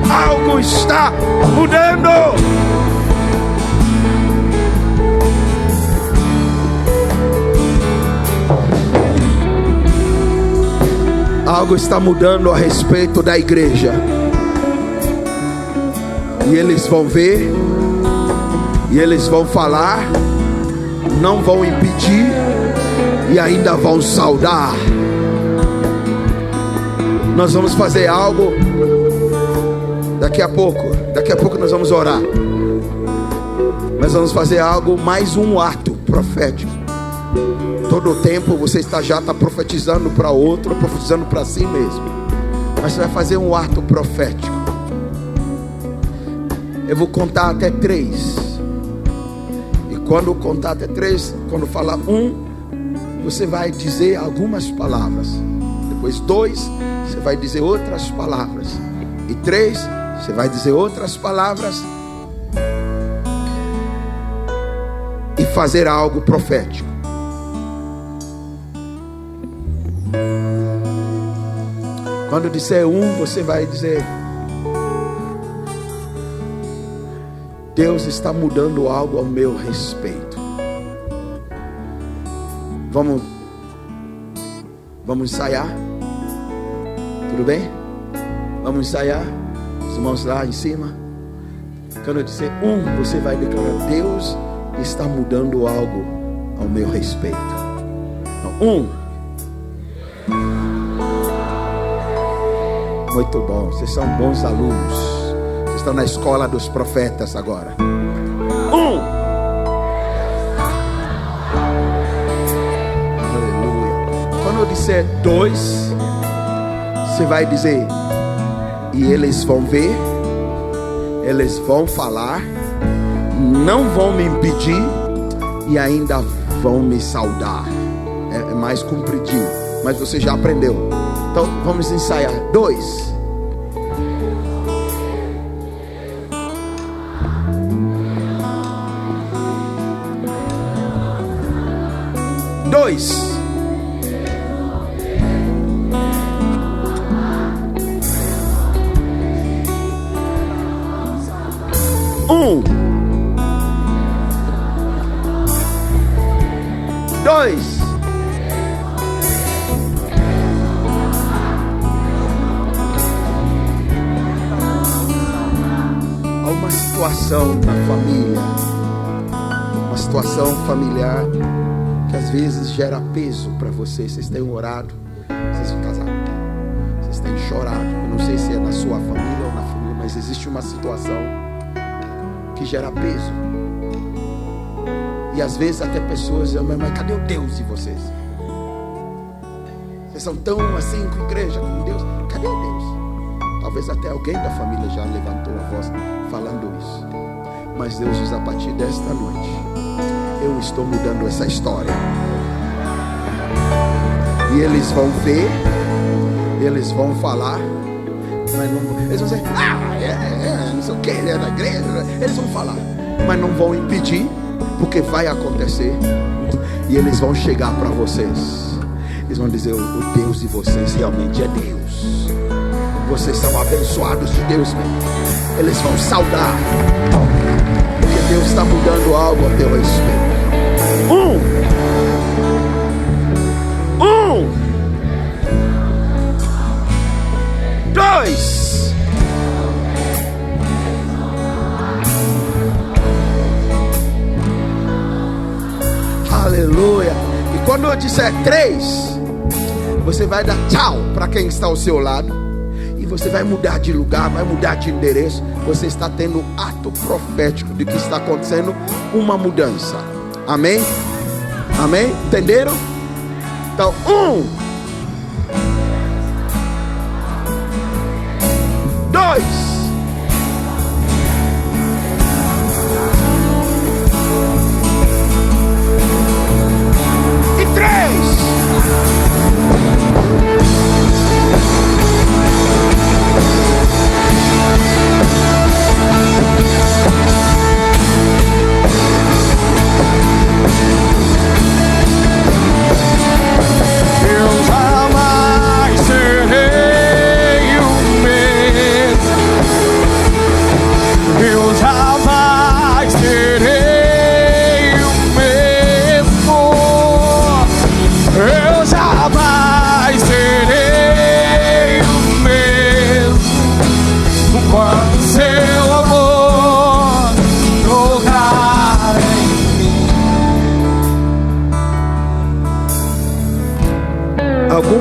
Algo está mudando. Algo está mudando a respeito da igreja. E eles vão ver, e eles vão falar, não vão impedir, e ainda vão saudar. Nós vamos fazer algo daqui a pouco. Daqui a pouco nós vamos orar. Mas vamos fazer algo, mais um ato profético. Todo o tempo você já está profetizando para outro, profetizando para si mesmo. Mas você vai fazer um ato profético. Eu vou contar até 3. E quando eu contar até 3, quando falar 1, você vai dizer algumas palavras. Depois 2, você vai dizer outras palavras. E 3, você vai dizer outras palavras. E fazer algo profético. Quando eu disser 1, você vai dizer: Deus está mudando algo ao meu respeito. Vamos ensaiar? Tudo bem? Vamos ensaiar? Os irmãos lá em cima. Quando eu disser 1, você vai declarar: Deus está mudando algo ao meu respeito. Então, 1. Muito bom, vocês são bons alunos. Vocês estão na escola dos profetas agora. 1. Aleluia. Quando eu disser 2, você vai dizer: e eles vão ver, eles vão falar, não vão me impedir, e ainda vão me saudar. É mais compridinho, mas você já aprendeu. Então vamos ensaiar. 2. Há uma situação na família, uma situação familiar que às vezes gera peso para vocês. Vocês têm orado, vocês são casados, vocês têm chorado. Eu não sei se é na sua família ou na família, mas existe uma situação que gera peso. E às vezes até pessoas dizem: mas cadê o Deus de vocês? Vocês são tão assim com a igreja, com Deus. Cadê o Deus? Talvez até alguém da família já levantou a voz falando isso. Mas Deus diz: a partir desta noite, eu estou mudando essa história. E eles vão ver, eles vão falar, mas não, eles vão dizer: não sei o que, ele é da igreja. Eles vão falar, mas não vão impedir, porque vai acontecer. E eles vão chegar para vocês. Eles vão dizer: o Deus de vocês realmente é Deus. Vocês são abençoados de Deus mesmo. Eles vão saudar, porque Deus está mudando algo a teu respeito. 2. Aleluia. E quando eu disser 3, você vai dar tchau para quem está ao seu lado. E você vai mudar de lugar, vai mudar de endereço. Você está tendo um ato profético de que está acontecendo uma mudança. Amém? Amém? Entenderam? Então, 1, 2, 3. Deus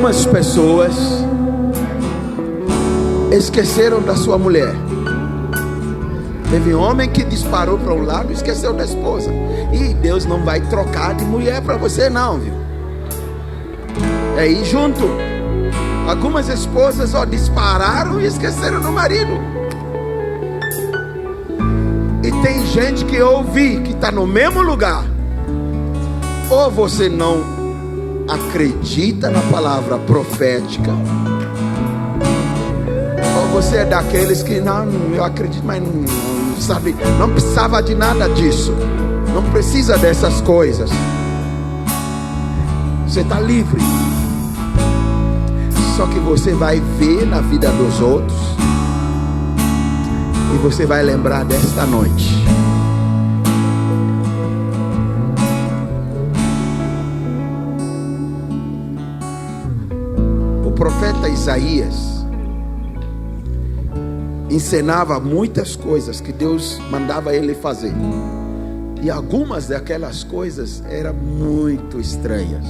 Algumas pessoas esqueceram da sua mulher. Teve um homem que disparou para um lado e esqueceu da esposa. E Deus não vai trocar de mulher para você não, viu? É ir junto. Algumas esposas dispararam e esqueceram do marido. E tem gente que eu ouvi que está no mesmo lugar. Ou você não acredita na palavra profética, ou você é daqueles que não, eu acredito, mas não sabe, não precisava de nada disso, não precisa dessas coisas. Você está livre. Só que você vai ver na vida dos outros e você vai lembrar desta noite. O profeta Isaías ensinava muitas coisas que Deus mandava ele fazer. E algumas daquelas coisas eram muito estranhas.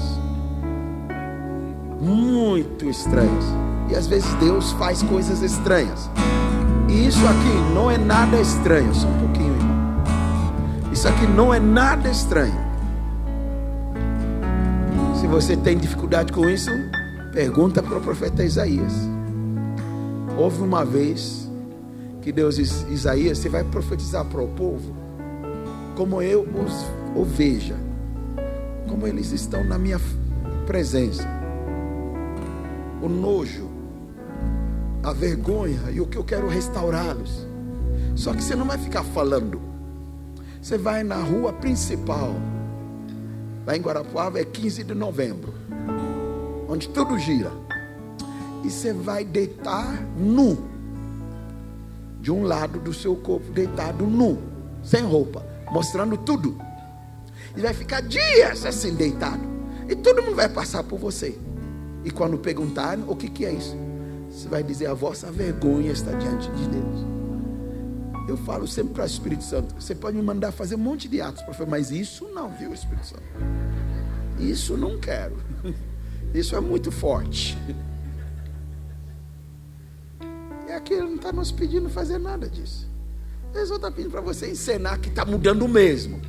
Muito estranhas. E às vezes Deus faz coisas estranhas. E isso aqui não é nada estranho. Só um pouquinho, irmão. Isso aqui não é nada estranho. Se você tem dificuldade com isso, pergunta para o profeta Isaías. Houve uma vez que Deus disse: Isaías, você vai profetizar para o povo como eu os veja, como eles estão na minha presença. O nojo, a vergonha e o que eu quero restaurá-los. Só que você não vai ficar falando. Você vai na rua principal, lá em Guarapuava, é 15 de novembro, onde tudo gira. E você vai deitar nu, de um lado do seu corpo, deitado nu, sem roupa, mostrando tudo. E vai ficar dias assim deitado. E todo mundo vai passar por você. E quando perguntarem o que é isso, você vai dizer: a vossa vergonha está diante de Deus. Eu falo sempre para o Espírito Santo: você pode me mandar fazer um monte de atos, professor, mas isso não, viu, Espírito Santo? Isso não quero. Isso é muito forte. E aqui ele não está nos pedindo fazer nada disso. Ele só está pedindo para você encenar que está mudando mesmo.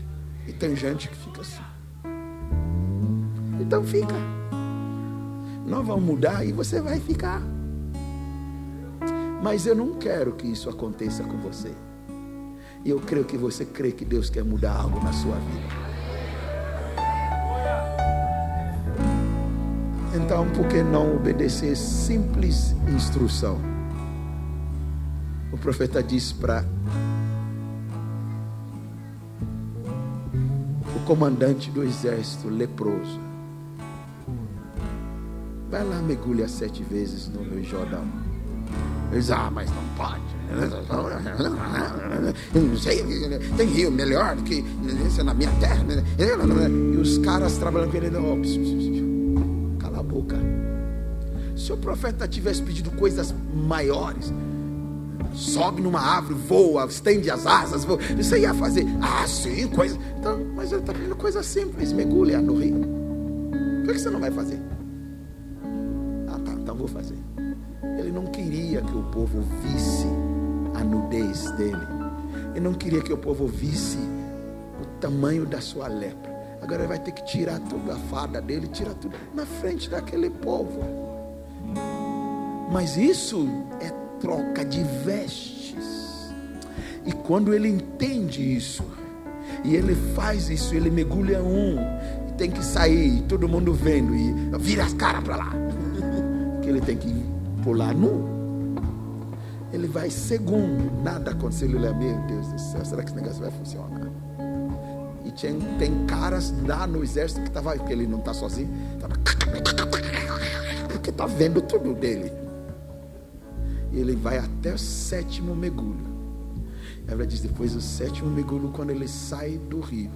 E tem gente que fica assim. Então fica. Nós vamos mudar e você vai ficar. Mas eu não quero que isso aconteça com você. E eu creio que você crê que Deus quer mudar algo na sua vida. Então, por que não obedecer simples instrução? O profeta disse para o comandante do exército leproso: vai lá, mergulha 7 vezes no Rio Jordão. Ele diz: mas não pode. Eu não sei, tem rio melhor do que esse na minha terra. E os caras trabalhando com ele: cala a boca. Se o profeta tivesse pedido coisas maiores, sobe numa árvore, voa, estende as asas, voa, isso ia fazer, sim, coisa. Então, mas ele está pedindo coisa simples: mergulha no rio. Por que você não vai fazer? Tá, então vou fazer. Ele não queria que o povo visse a nudez dele. Ele não queria que o povo visse o tamanho da sua lepra. Agora ele vai ter que tirar toda a farda dele, tirar tudo na frente daquele povo. Mas isso é troca de vestes. E quando ele entende isso, e ele faz isso, ele mergulha e tem que sair, todo mundo vendo, e vira as caras para lá, porque ele tem que pular nu. Ele vai segundo, nada aconteceu. Ele olha: meu Deus do céu, será que esse negócio vai funcionar? E tem caras lá no exército que estava, porque ele não está sozinho, porque está vendo tudo dele. E ele vai até o 7º mergulho. Ela diz: depois do 7º mergulho, quando ele sai do rio,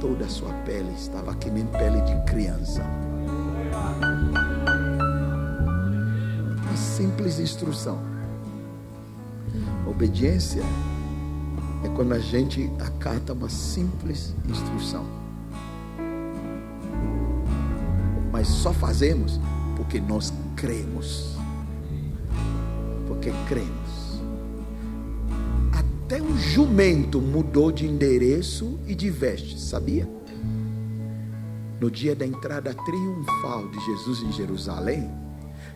toda a sua pele estava que nem pele de criança. Uma simples instrução. Obediência é quando a gente acata uma simples instrução. Mas só fazemos porque nós cremos. Porque cremos. Até o jumento mudou de endereço e de veste, sabia? No dia da entrada triunfal de Jesus em Jerusalém,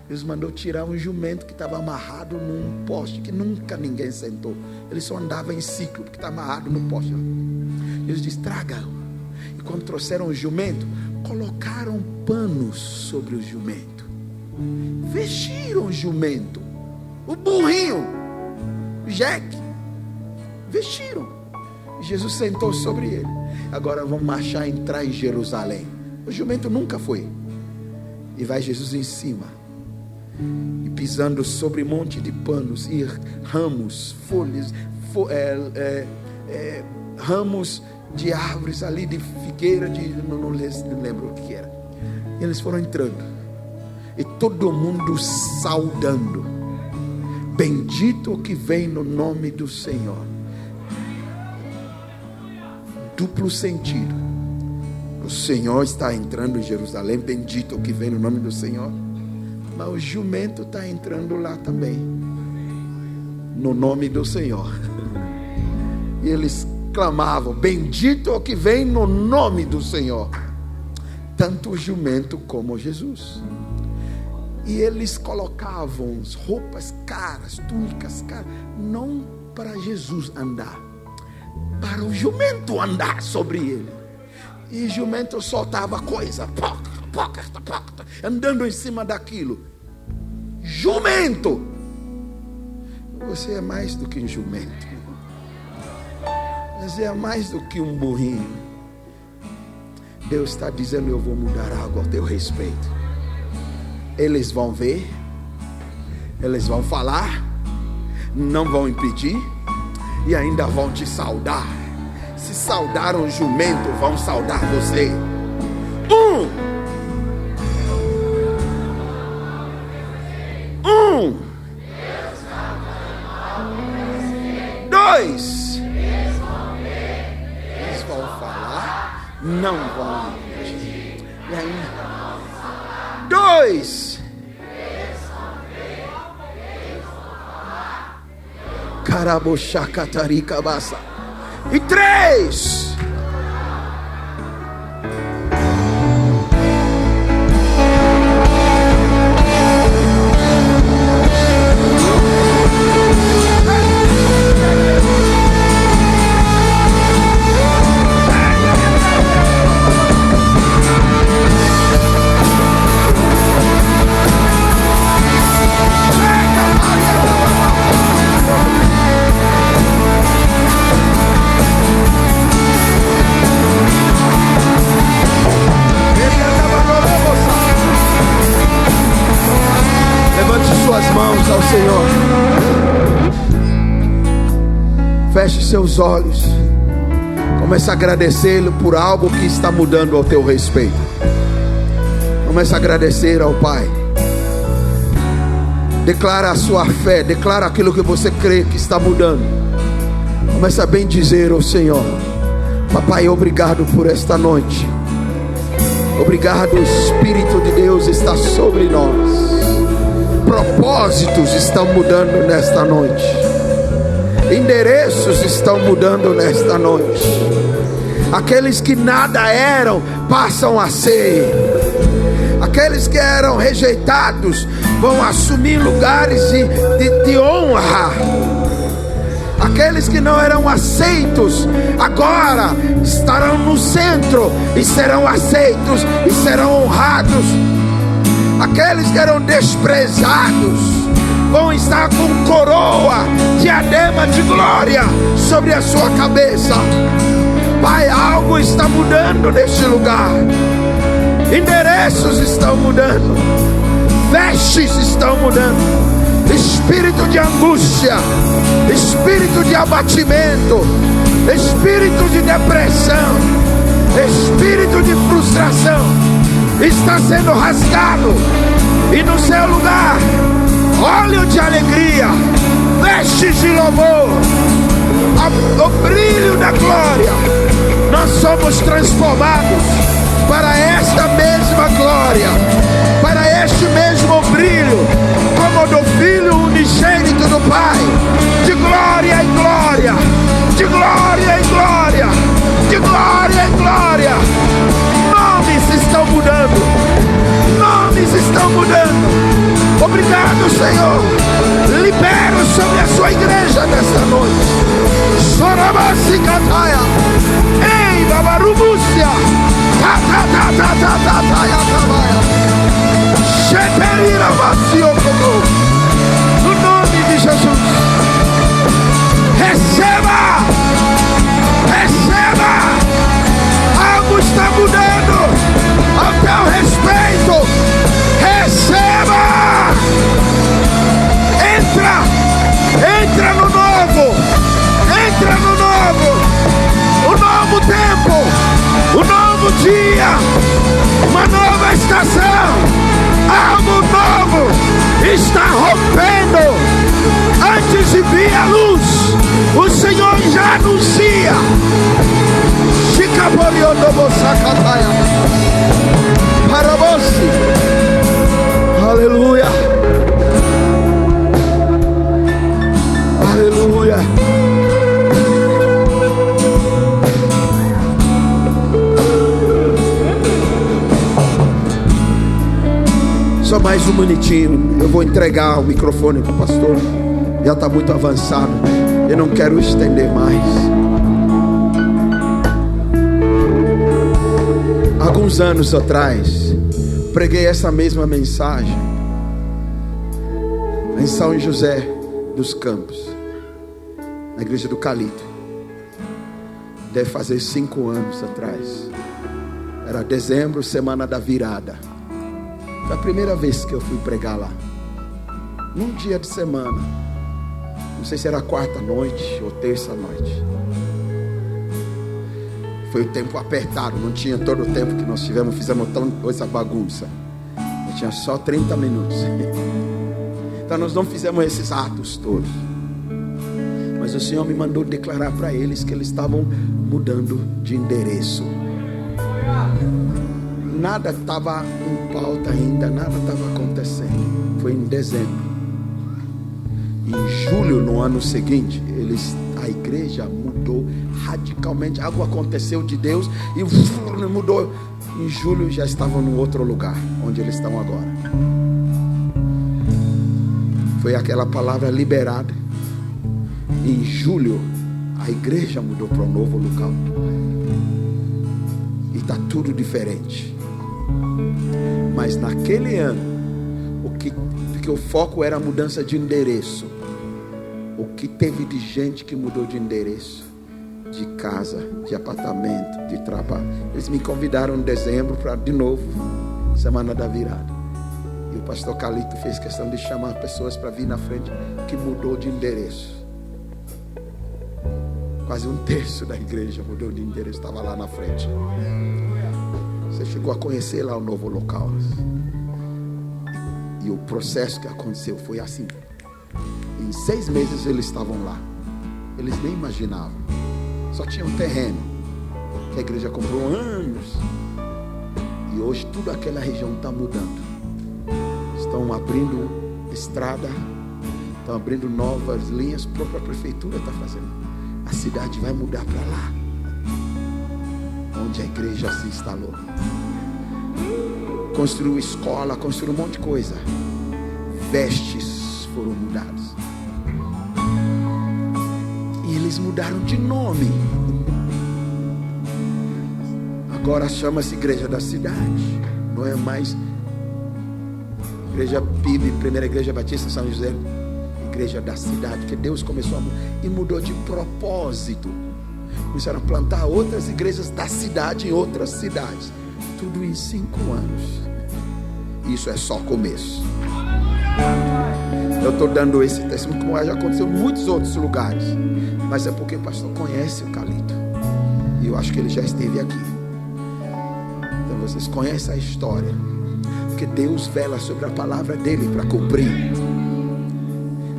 Deus mandou tirar um jumento que estava amarrado num poste, que nunca ninguém sentou. Ele só andava em ciclo, porque está amarrado no poste. Deus disse: traga-o. E quando trouxeram o jumento, colocaram panos sobre o jumento, vestiram o jumento, o burrinho, o jeque, vestiram. E Jesus sentou sobre ele. Agora vamos marchar, entrar em Jerusalém. O jumento nunca foi. E vai Jesus em cima, e pisando sobre um monte de panos e ramos, folhas, ramos de árvores ali, de figueira, não lembro o que era. E eles foram entrando, e todo mundo saudando: bendito o que vem no nome do Senhor. Duplo sentido. O Senhor está entrando em Jerusalém, bendito o que vem no nome do Senhor. Mas o jumento está entrando lá também, no nome do Senhor. E eles clamavam: bendito o que vem no nome do Senhor. Tanto o jumento como Jesus. E eles colocavam roupas caras, túnicas caras, não para Jesus andar, para o jumento andar sobre ele. E o jumento soltava coisa, andando em cima daquilo. Jumento! Você é mais do que um jumento. Você é mais do que um burrinho. Deus está dizendo: eu vou mudar algo ao teu respeito. Eles vão ver, eles vão falar, não vão impedir, e ainda vão te saudar. Se saudaram o jumento, vão saudar você. 2, eles vão falar, não vão impedir, e ainda 2, Carabochacataricabassa, e 3, ao Senhor. Feche seus olhos. Comece a agradecê-lo por algo que está mudando ao teu respeito. Comece a agradecer ao Pai. Declara a sua fé. Declara aquilo que você crê que está mudando. Comece a bendizer ao Senhor. Papai, obrigado por esta noite. Obrigado, o Espírito de Deus está sobre nós. Propósitos estão mudando nesta noite. Endereços estão mudando nesta noite. Aqueles que nada eram passam a ser. Aqueles que eram rejeitados vão assumir lugares de honra. Aqueles que não eram aceitos agora estarão no centro e serão aceitos e serão honrados. Aqueles que eram desprezados vão estar com coroa, diadema de glória sobre a sua cabeça. Pai, algo está mudando neste lugar. Endereços estão mudando, vestes estão mudando. Espírito de angústia, espírito de abatimento, espírito de depressão, espírito de frustração está sendo rasgado, e no seu lugar óleo de alegria, vestes de louvor, o brilho da glória. Nós somos transformados para esta mesma glória, para este mesmo brilho, como do Filho unigênito do Pai, de glória em glória, de glória em glória, de glória em glória. Nomes estão mudando, nomes estão mudando. Obrigado, Senhor. Libero sobre a sua igreja nesta noite. Sorabasi Kataia, ei, Babarubúcia, Tatatatatatataia, Sheperira Vacioco, no nome de Jesus. Receba, receba. Algo está mudando ao teu respeito. Receba. Entra no novo. Entra no novo. O novo tempo. O novo dia. Uma nova estação. Algo novo está rompendo. Antes de vir a luz, o Senhor já anuncia. Para você. Aleluia. Aleluia. Só mais um minutinho. Eu vou entregar o microfone para o pastor. Já está muito avançado. Eu não quero estender mais. Alguns anos atrás, preguei essa mesma mensagem em São José dos Campos, na igreja do Calito. Deve fazer 5 anos atrás. Era dezembro, semana da virada. Foi a primeira vez que eu fui pregar lá. Num dia de semana. Não sei se era quarta noite ou terça noite. Foi o tempo apertado. Não tinha todo o tempo que nós tivemos. Fizemos tanta essa bagunça. Eu tinha só 30 minutos. Então nós não fizemos esses atos todos. Mas o Senhor me mandou declarar para eles que eles estavam mudando de endereço. Nada estava em pauta ainda, nada estava acontecendo. Foi em dezembro. Em julho, no ano seguinte, a igreja mudou radicalmente. Algo aconteceu de Deus e mudou. Em julho já estavam no outro lugar, onde eles estão agora. Foi aquela palavra liberada. Em julho, a igreja mudou para um novo local. E está tudo diferente. Mas naquele ano, porque o foco era a mudança de endereço, o que teve de gente que mudou de endereço, de casa, de apartamento, de trabalho. Eles me convidaram em dezembro para de novo, semana da virada. E o pastor Calito fez questão de chamar pessoas para vir na frente que mudou de endereço. Quase 1/3 da igreja mudou de endereço, estava lá na frente. Você chegou a conhecer lá o novo local. E o processo que aconteceu foi assim. Em 6 meses eles estavam lá. Eles nem imaginavam. Só tinha um terreno que a igreja comprou há anos. E hoje toda aquela região está mudando. Estão abrindo estrada. Estão abrindo novas linhas. A própria prefeitura está fazendo. A cidade vai mudar para lá, onde a igreja se instalou. Construiu escola, construiu um monte de coisa. Vestes foram mudadas. E eles mudaram de nome. Agora chama-se Igreja da Cidade. Não é mais Igreja PIB, Primeira Igreja Batista São José. Igreja da Cidade, que Deus começou a mudar e mudou de propósito. Começaram a plantar outras igrejas da cidade em outras cidades. Tudo em 5 anos. Isso é só começo. Eu estou dando esse testemunho, como já aconteceu em muitos outros lugares. Mas é porque o pastor conhece o Calito. E eu acho que ele já esteve aqui. Então vocês conhecem a história. Porque Deus vela sobre a palavra dele para cumprir.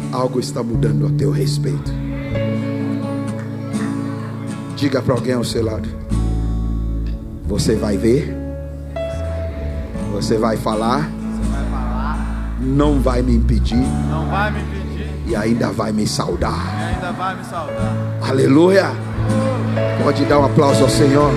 Algo está mudando a teu respeito. Diga para alguém ao seu lado: você vai ver Você vai falar, não vai me impedir, e ainda vai me saudar. Aleluia. Pode dar um aplauso ao Senhor.